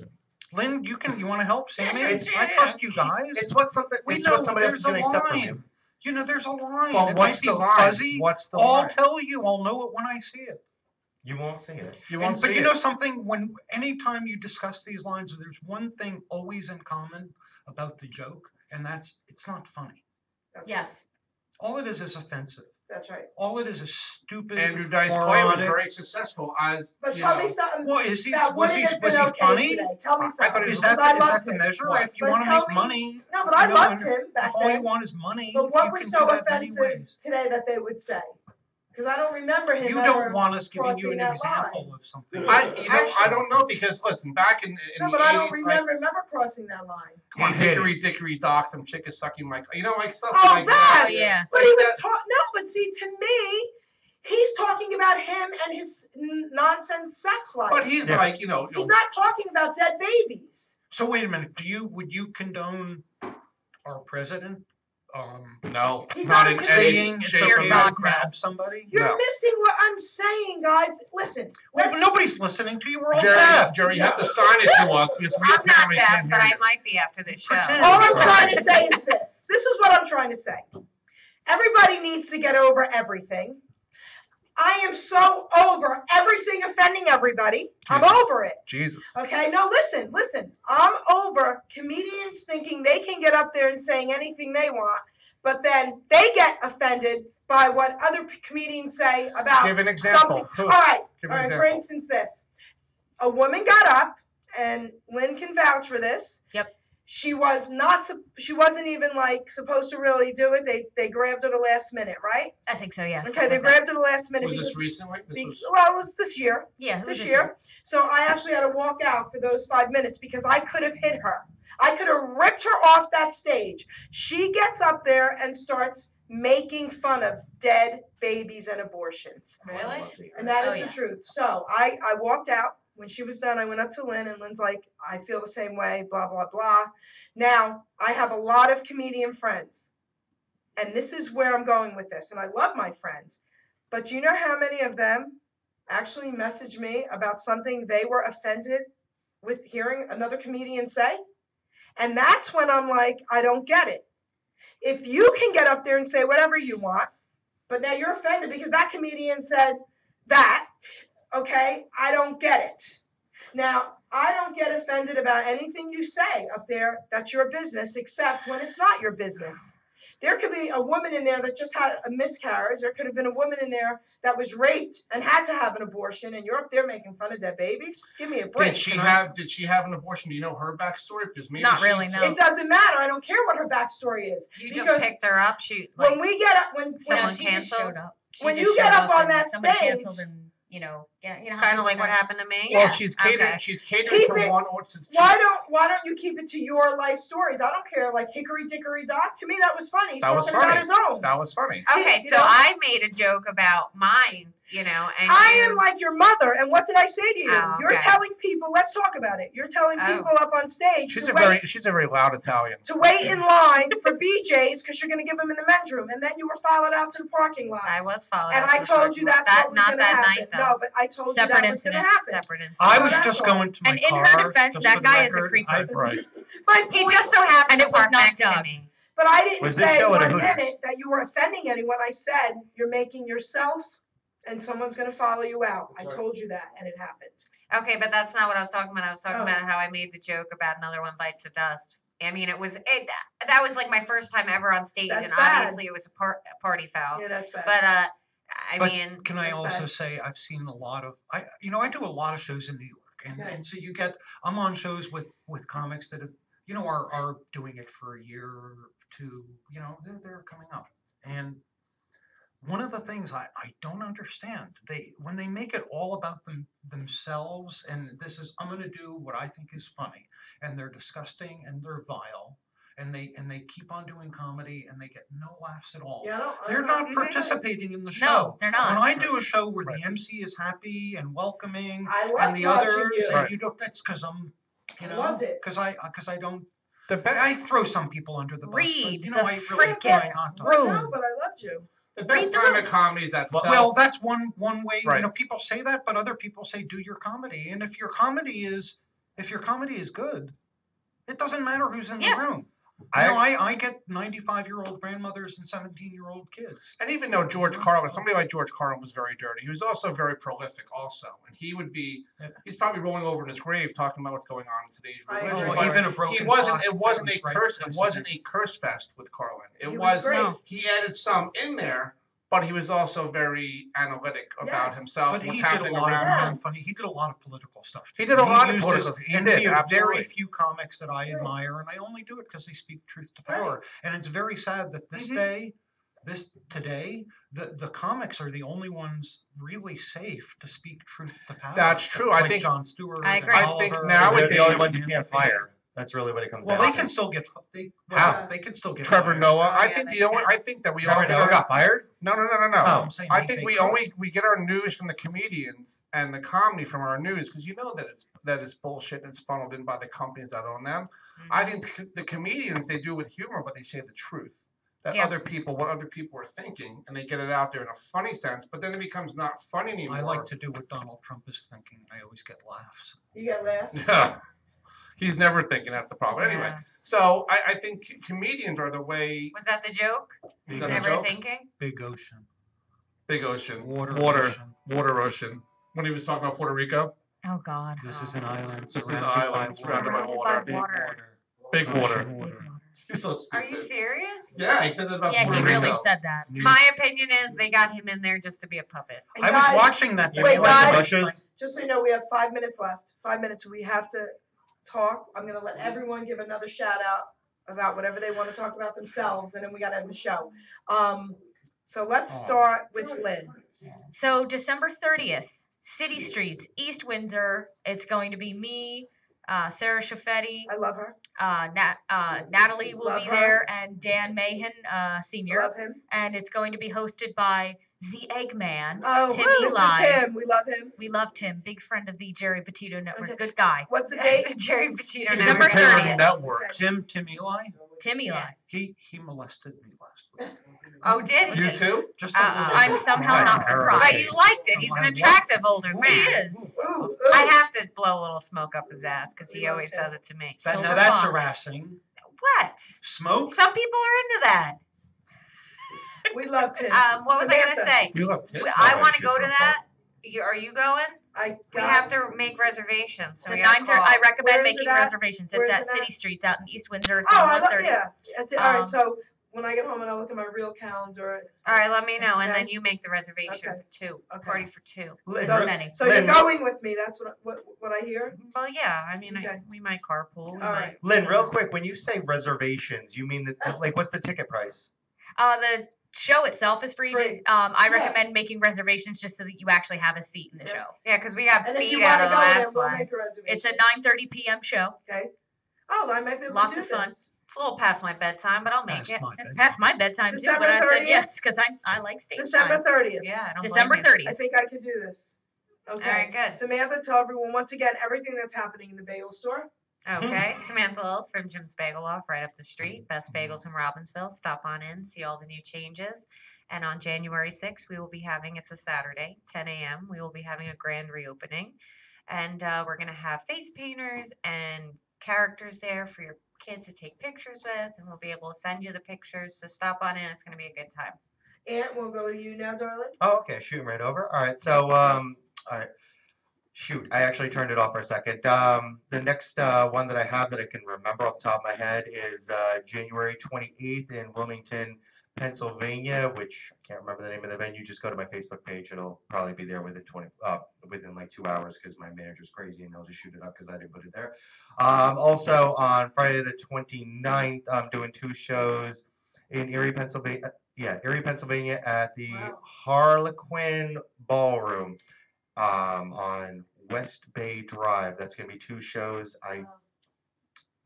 Lynn, you want to help Sammy? It's- I trust you guys. It's what something. We It's know what somebody else there's is going to a accept from line. you. You know, there's a line. well, It what's might the be line? fuzzy. What's the I'll line? tell you. I'll know it when I see it. You won't see it. You won't But see you it. know something? When anytime you discuss these lines, there's one thing always in common about the joke, and that's it's not funny. Yes. All it is offensive. That's right. All it is stupid. Andrew Dice Clay was moronic. very successful as But you tell know, me something. Well, is he? that Was wouldn't he? have Was been he okay funny? today. Tell me I something. thought he Is was- that Because I is loved that the him. measure? What? If you But want to tell make me- money, No, but I you know, loved and him back if all you then. want is money, But what you was can so do that many offensive ways. today that they would say? Because I don't remember him. You ever don't want us giving you crossing an that example line. of something. I don't know because listen, back in No, the but I don't 80s, like, remember crossing that line. come on, He did. hickory dickory dock, some chick is sucking my, you know, like stuff Oh, like that! Oh, yeah. But he Like was that. talking. No, but see, to me, he's talking about him and his nonsense sex life. But he's Yeah. like, He's not talking about dead babies. So wait a minute. Would you condone our president? no, He's not not in any Saying it's shape okay or to form. grab somebody? You're No. missing what I'm saying, guys. Listen. Well, but nobody's listening to you. We're all Jerry, deaf. Jerry, you have to sign it to us because we I'm not apparently deaf, can't but hear I you. might be after this show. Pretend. All I'm trying to say is this. This is what I'm trying to say. Everybody needs to get over everything. I am so over everything offending everybody. I'm Jesus. over it. Jesus. Okay, no, listen. I'm over comedians thinking they can get up there and saying anything they want, but then they get offended by what other comedians say about Give an example. something. All right, Give all an right. For example. instance, this: a woman got up, and Lynn can vouch for this. Yep. She was not. She wasn't even like supposed to really do it. They grabbed her the last minute, right? I think so, yeah. Okay, they grabbed her the last minute. Was this because- recently? This was, well, it was this year. Yeah, it was This year. So I actually had to walk out for those 5 minutes because I could have hit her. I could have ripped her off that stage. She gets up there and starts making fun of dead babies and abortions. Really? And that is Oh, yeah. the truth. So I walked out. When she was done, I went up to Lynn, and Lynn's like, I feel the same way, blah, blah, blah. Now, I have a lot of comedian friends. And this is where I'm going with this. And I love my friends. But do you know how many of them actually messaged me about something they were offended with hearing another comedian say? And that's when I'm like, I don't get it. If you can get up there and say whatever you want, but now you're offended because that comedian said that, okay, I don't get it. Now, I don't get offended about anything you say up there that's your business, except when it's not your business. There could be a woman in there that just had a miscarriage. There could have been a woman in there that was raped and had to have an abortion, and you're up there making fun of dead babies? Give me a break. did she have an abortion? Do you know her backstory? Because maybe Not she- really, no. It doesn't matter. I don't care what her backstory is. You Because just picked her up, shoot. Like, when we get up, when Someone she just canceled? showed up. She When just you get showed up on and that somebody stage- canceled and, you know how kind of people like what kinda- happened to me. Well, Yeah. she's catering. Okay. She's catering Keep to it- one. why don't you keep it to your life stories? I don't care. Like Hickory Dickory Dock. To me, that was funny. He's That was talking about funny. his own. That was funny. Okay, You so know? I made a joke about mine, and I am like your mother, and what did I say to you? Oh, You're okay. telling people. Let's talk about it. You're telling Oh. people up on stage She's to a wait very loud Italian. to wait in line for BJ's because you're going to give them in the men's room, and then you were followed out to the parking lot. I was followed. And up I to the told parking you lot. that's that what was not going to that happen. night though. No, but I told Separate you that was going to incident. happen. Separate incident. I So was that's just all. going to my And in car. her defense, just that for the guy is a record. creeper. Right. My He point- just so happened And to it was park not next to Doug. me. But I didn't Was this say show at a 1 Hooters? minute that you were offending anyone. I said you're making yourself, and someone's going to follow you out. I told you that, and it happened. Okay, but that's not what I was talking about. I was talking Oh. about how I made the joke about another one bites the dust. I mean, that was like my first time ever on stage, That's and bad. obviously it was a party foul. Yeah, that's bad. But I But mean, can I that's also bad. say I've seen a lot of I do a lot of shows in New York, and, Okay. and so I'm on shows with comics that have are doing it for a year or two. They're coming up, and one of the things I don't understand, when they make it all about themselves, and this is I'm going to do what I think is funny, and they're disgusting and they're vile, and they keep on doing comedy and they get no laughs at all. Yeah, I They're don't- not Mhm. participating in the show. No, they're not. When I do a show where Right. the MC is happy and welcoming, I loved and the watching others, you. and Right. you don't. That's because I'm, I loved it. because I don't. The best, I throw some people under the bus, Read but the I really frickin' try not to. I know, room. but I loved you. the best Read the time room. of comedy is that Well, that's one way. Right. People say that, but other people say do your comedy, and if your comedy is good, it doesn't matter who's in Yeah. the room. I get 95-year-old grandmothers and 17-year-old kids. And even though George Carlin, somebody like George Carlin was very dirty, he was also very prolific also. And he would be, he's probably rolling over in his grave talking about what's going on in today's religion. Oh, even a broken He wasn't, clock it wasn't a carries curse, right it wasn't a curse fest with Carlin. It He was, great. he added some in there, but he was also very analytic about Yes. himself, But what's he did a happening lot around of him. Yes. funny. He did a lot of political stuff. He did a lot of used political his- stuff. He and did, we have absolutely. very few comics that I admire, and I only do it because they speak truth to power. And it's very sad that this day, today, the comics are the only ones really safe to speak truth to power. That's true. Like I think Jon Stewart. I and agree. I think Oliver, nowadays- They're the only ones you can't fire. That's really what it comes Well, down they to. can still get. How? They can still get. Trevor fired. Noah. Oh, I yeah, think they the only. can. I think that we all Trevor get Noah our, got fired? No. Oh, I'm saying I they think we could. we get our news from the comedians and the comedy from our news because you know that it's bullshit and it's funneled in by the companies that own them. I think the comedians they do it with humor, but they say the truth. That Yeah. what other people are thinking, and they get it out there in a funny sense. But then it becomes not funny anymore. I like to do what Donald Trump is thinking, and I always get laughs. You get laughs? Yeah. He's never thinking that's the problem. Anyway, Yeah. so I think comedians are the way. Was that the joke? Is that a Never joke? thinking? Big ocean. Big ocean. Water Water ocean. When he was talking about Puerto Rico. Oh God. This is an island. This is an surrounded by island surrounded by Surrounded water. by water. Big Ocean water. water. He's so Are stupid. you serious? Yeah, he said that about Yeah, Puerto he Rico. really said that. My opinion is they got him in there just to be a puppet. And I was guys, watching that. You Wait, mean like the guys. bushes? Just so you know, we have 5 minutes left. 5 minutes. We have to talk. I'm going to let everyone give another shout out about whatever they want to talk about themselves, and then we got to end the show. So let's start with Lynn. So December 30th, City Streets, East Windsor. It's going to be me, Sarah Shaffetti, I love her. Natalie will Love be her. there, and Dan Mahan, Senior. Love him. And it's going to be hosted by the Eggman, Oh, Tim Mr. Eli. Tim. We love him. We love Tim, big friend of the Jerry Petito Network. Okay. Good guy. What's the date? Jerry Petito. December never- 30th. Network. Tim Eli. Tim Eli. Yeah. He molested me last week. Oh, did he? You too? Just a little. I'm somehow bit. not But surprised. you liked it. He's an attractive older He man. He is. Ooh, ooh. I have to blow a little smoke up his ass because he We love always Tim. does it to me. That, Silver now that's Fox. harassing. What? Smoke. Some people are into that. We love Tim. What was I Samantha, gonna say? You love tits. I Oh, want to shit, go to so that. Are you going? I We got have to make reservations. So It's we at gotta 9:30. call. I recommend Where is it making at? reservations. Where It's is at it City at? Streets out in East Windsor. It's Oh, on I love 130. yeah. That's it. All right. Um, So when I get home and I look at my real calendar. All right, let me know, and Okay. then you make the reservation Okay. for two. Okay. Party for two. Lynn, So, many. so Lynn, you're going with me. That's what I hear. Well, yeah. I mean, Okay. we might carpool. We All might. right. Lynn, real quick, when you say reservations, you mean that like what's the ticket price? The show itself is free. Free. Just I Yeah. recommend making reservations just so that you actually have a seat in the Yeah. show. Yeah, because we got And if you beat out want to of the go, then last we'll one. make a reservation. It's a 9:30 p.m. show. Okay. Oh, I might be able Lots to do of fun. this. It's a little past my bedtime, but I'll make Past it. my It's bedtime. past my bedtime too, December but I said 30th? yes because I like stage December time. 30th. Yeah, I don't December blame you. 30th. I think I can do this. Okay. All right, good. Samantha, tell everyone once again everything that's happening in the bagel store. Okay, Samantha Lills from Jim's Bagel Off right up the street. Best bagels in Robbinsville. Stop on in, see all the new changes. And on January 6th, we will be having, it's a Saturday, 10 a.m., we will be having a grand reopening. And we're going to have face painters and characters there for your kids to take pictures with. And we'll be able to send you the pictures. So stop on in. It's going to be a good time. Aunt, we'll go to you now, darling. Oh, okay, shooting right over. All right, so all right. Shoot, I actually turned it off for a second. The next one that I have that I can remember off the top of my head is January 28th in Wilmington, Pennsylvania, which I can't remember the name of the venue. Just go to my Facebook page. It'll probably be there within like 2 hours because my manager's crazy and they'll just shoot it up because I didn't put it there. Also on Friday the 29th, I'm doing 2 shows in Erie, Pennsylvania. Yeah, Erie, Pennsylvania at the Wow. Harlequin Ballroom on West Bay Drive. That's going to be 2 shows. I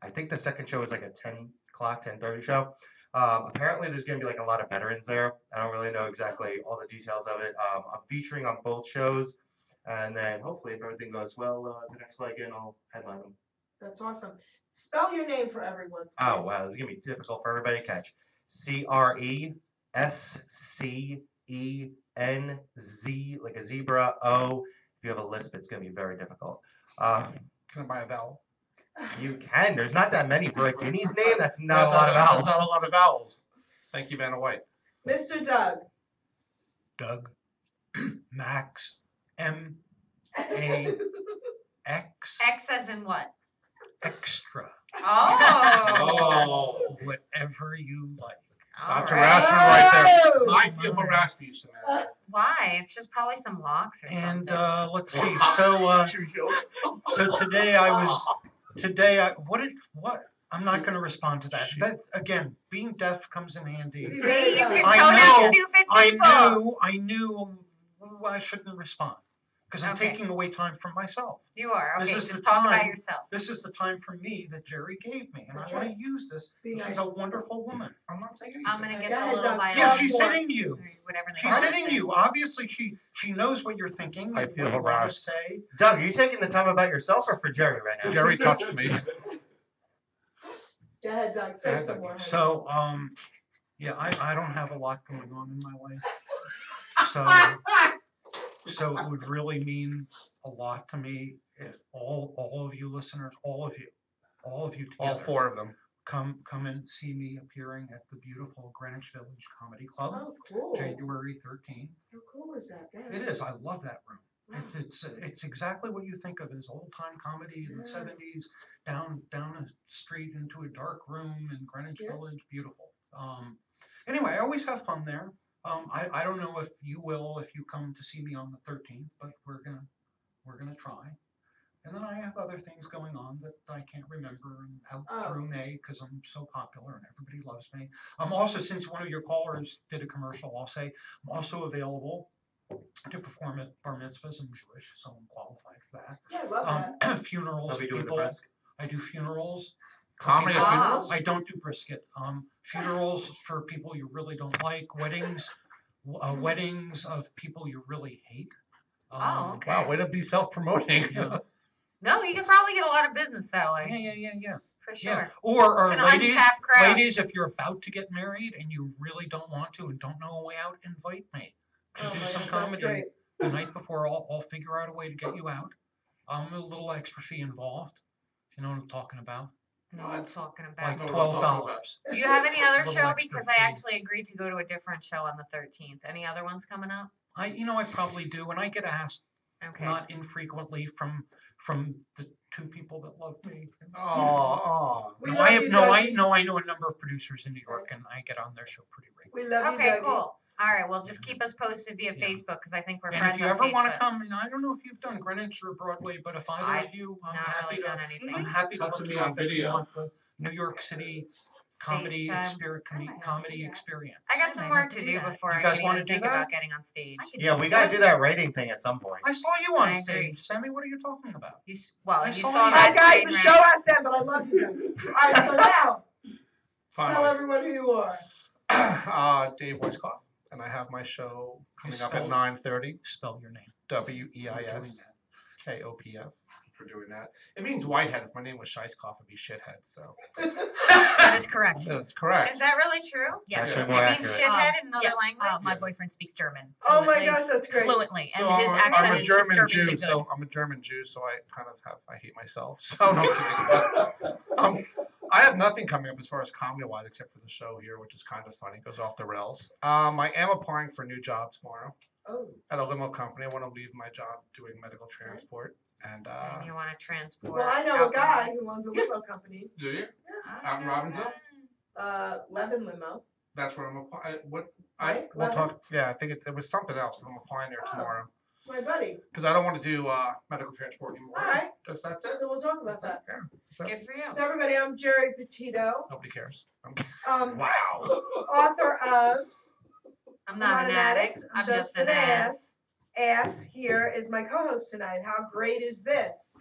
think the second show is like a 10 o'clock, 10:30 show. Apparently there's going to be like a lot of veterans there. I don't really know exactly all the details of it. I'm featuring on both shows. And then hopefully if everything goes well, the next leg in I'll headline them. That's awesome. Spell your name for everyone. Oh, please. wow. This is going to be difficult for everybody to catch. CRESCENZ, like a zebra, O. If you have a lisp, it's going to be very difficult. Can I buy a vowel? You can. There's not that many for a Guinea's name. That's not a lot of vowels. Not a lot of vowels. Thank you, Vanna White. Mr. Doug. Doug, Max, M-A-X, X as in what? extra. Oh. Whatever you like. That's All right. harassment right there. Oh! I feel harassed for you, Samantha. Why? It's just probably some locks or And something. let's see. So today what? I'm not going to respond to that. That again, being deaf comes in handy. See, See, you can I tone know, out stupid people. I knew I shouldn't respond because I'm Okay. taking away time from myself. You are. This Okay, is just the talk about time. yourself. This is the time for me that Geri gave me, and That's I want right. to use this. Be She's nice. a wonderful woman. I'm not saying anything. I'm going to get Go the ahead, little Doug. violin. Yeah, Talk she's more. hitting you. Whatever they She's call it. hitting you. Obviously, she knows what you're thinking. I and feel what you want to harassed. say. Doug, are you taking the time about yourself or for Jerry right now? Jerry touched me. Go ahead, Doug. Say Go ahead, some Doug. more. honey. So, yeah, I don't have a lot going on in my life. So it would really mean a lot to me if all of you listeners, all of you All together, 4 of them. come and see me appearing at the beautiful Greenwich Village Comedy Club, Oh, cool. January 13th. How cool is that? Go ahead. It is. I love that room. Wow. It's exactly what you think of as old time comedy in the Yeah. 70s, down a street into a dark room in Greenwich Yeah. Village. Beautiful. Anyway, I always have fun there. I don't know if you will if you come to see me on the 13th, but we're gonna try. And then I have other things going on that I can't remember and out through May because I'm so popular and everybody loves me. I'm also, since one of your callers did a commercial, I'll say I'm also available to perform at bar mitzvahs. I'm Jewish, so I'm qualified for that. Yeah, I love that. Funerals, Are we doing the people. brisk? I do funerals. Comedy People- at Ah. funerals? I don't do brisket. Funerals for people you really don't like. Weddings of people you really hate. Oh, okay. Wow, way to be self-promoting. Yeah. No, you can probably get a lot of business that way. Yeah. For sure. Yeah. Or It's an ladies, untapped crowd. ladies, if you're about to get married and you really don't want to and don't know a way out, invite me to Oh do my some gosh, that's comedy great. the night before. I'll figure out a way to get you out. A little extra fee involved. You know what I'm talking about? No, I'm talking about. Like know what I'm talking $12. Do you have any other Little show? extra Because I fee. actually agreed to go to a different show on the 13th. Any other ones coming up? I probably do, and I get asked Okay. not infrequently from the 2 people that love me. Oh, We No, love I have you, no. Doug. I know a number of producers in New York, and I get on their show pretty regularly. We love you, Okay, Dougie. cool. All right, well, just keep us posted via Yeah. Facebook because I think we're And friends if you on ever want to Facebook. come, and I don't know if you've done Greenwich or Broadway, but if either I've of you, I'm Not happy really to. done anything. I'm happy to Come to look me you on up if you video. want the New York City comedy Stage time. experience. I might have to Comedy do that. experience. I got I some might work have to to do do that. before You I guys can wanna even do think that? about getting on stage. Yeah, we gotta do that rating thing at some point. I saw you on I agree. stage, Sammy. What are you talking about? Well, I you saw saw you. that. All right, guys, train the wreck. show has to end, but I love you, Dougie. All right, so now, tell finally. everyone who you are. Dave Weisskopf, and I have my show coming up at spell- 9:30. Spell your name. WEISKOPF for doing that. It means whitehead. If my name was Scheisskopf, it'd be shithead. So That is correct. that's correct. Is that really true? Yes. Actually It more means accurate. shithead in another yeah, language? my boyfriend speaks German. Oh my fluently- gosh, that's great. Fluently, and So his I'm accent a is German disturbingly Jew, good. so I'm a German Jew, so I kind of I hate myself. So no I'm kidding. But, I have nothing coming up as far as comedy wise except for the show here, which is kind of funny. It goes off the rails. I am applying for a new job tomorrow Oh, at a limo company. I want to leave my job doing medical transport. And And you want to transport. well, I know a guy alcohol. who owns a limo company, do you? Oh, Out in Robbinsville? Levin Limo. That's where I'm applying. What Right, we'll Levin? talk. Yeah, I think it was something else, but I'm applying there Oh. tomorrow It's my buddy. because I don't want to do medical transport anymore. All right. Just that's it. So we'll talk about that. Yeah. So Good for you. So everybody, I'm Geri Petito, nobody cares. Wow. author of I'm not an addict. I'm just an ass. Ass here is my co-host tonight. How great is this?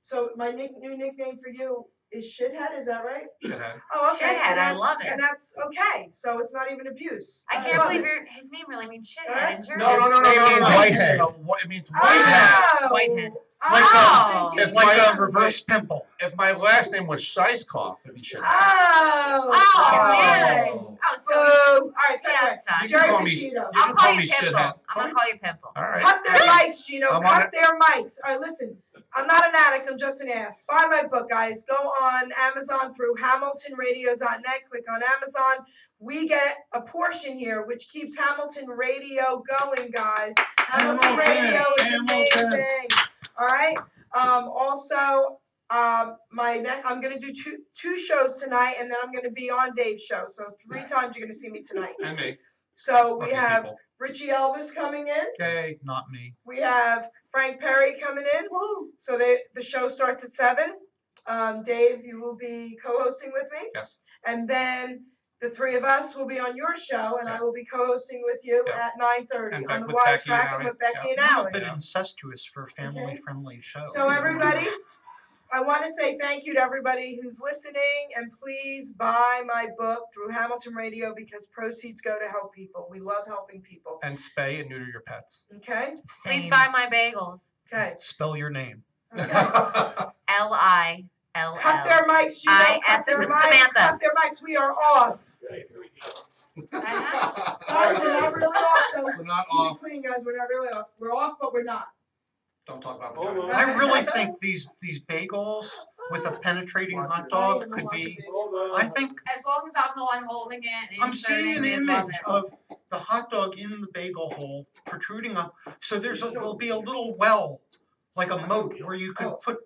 So my new nickname for you is Shithead. Is that right? Shithead. Oh, okay. Shithead, And I that's- love it. And that's okay. So it's not even abuse. I can't love believe it. his name really means shithead Alright. in German. No. It means whitehead. It means whitehead. Oh, Whitehead. Like Oh. It's If like my- a reverse pimple. If my last name was Scheisskopf, it'd be Shithead. Oh. Oh, okay. man. Oh, so All right. So yeah, anyway, outside. You Jerry can call me. Petito. You I'll can call call you me Pimple. Shithead. I'm gonna call you Pimple. All right. Cut their mics, Gino. I'm on Cut it. their mics. All right, listen. I'm not an addict, I'm just an ass. Buy my book, guys. Go on Amazon through HamiltonRadio.net. Click on Amazon. We get a portion here, which keeps Hamilton Radio going, guys. Hamilton Radio is amazing. All right. Also, I'm going to do two shows tonight, and then I'm going to be on Dave's show. So 3 times you're going to see me tonight. And me. So we Okay, have people. Richie Elvis coming in. Okay. Not me. We have Frank Perry coming in. So the show starts at 7. Dave, you will be co-hosting with me. Yes. And then the 3 of us will be on your show, and I will be co-hosting with you at 9:30 And on the with Becky and Wisecracking Allie. with Becky and A little Allie. bit incestuous for a family-friendly show. So everybody, I want to say thank you to everybody who's listening, and please buy my book through Hamilton Radio because proceeds go to help people. We love helping people. And spay and neuter your pets. Okay? Please buy my bagels. Okay. Spell your name. Okay. L-I-L-L. Cut their mics, Gino. Cut their mics. Samantha. Cut their mics. We are off. Okay, here we go. Guys, we're not really off, so We're not keep it off. clean, guys. We're not really off. We're off, but we're not. Don't talk about Hold vagina. on. I really think these bagels with a penetrating hot dog could be. Hold on. I think As long as I'm the one holding it. And I'm seeing an inserting it, love image it. of the hot dog in the bagel hole protruding up. So there'll be a little well, like a moat, where you could put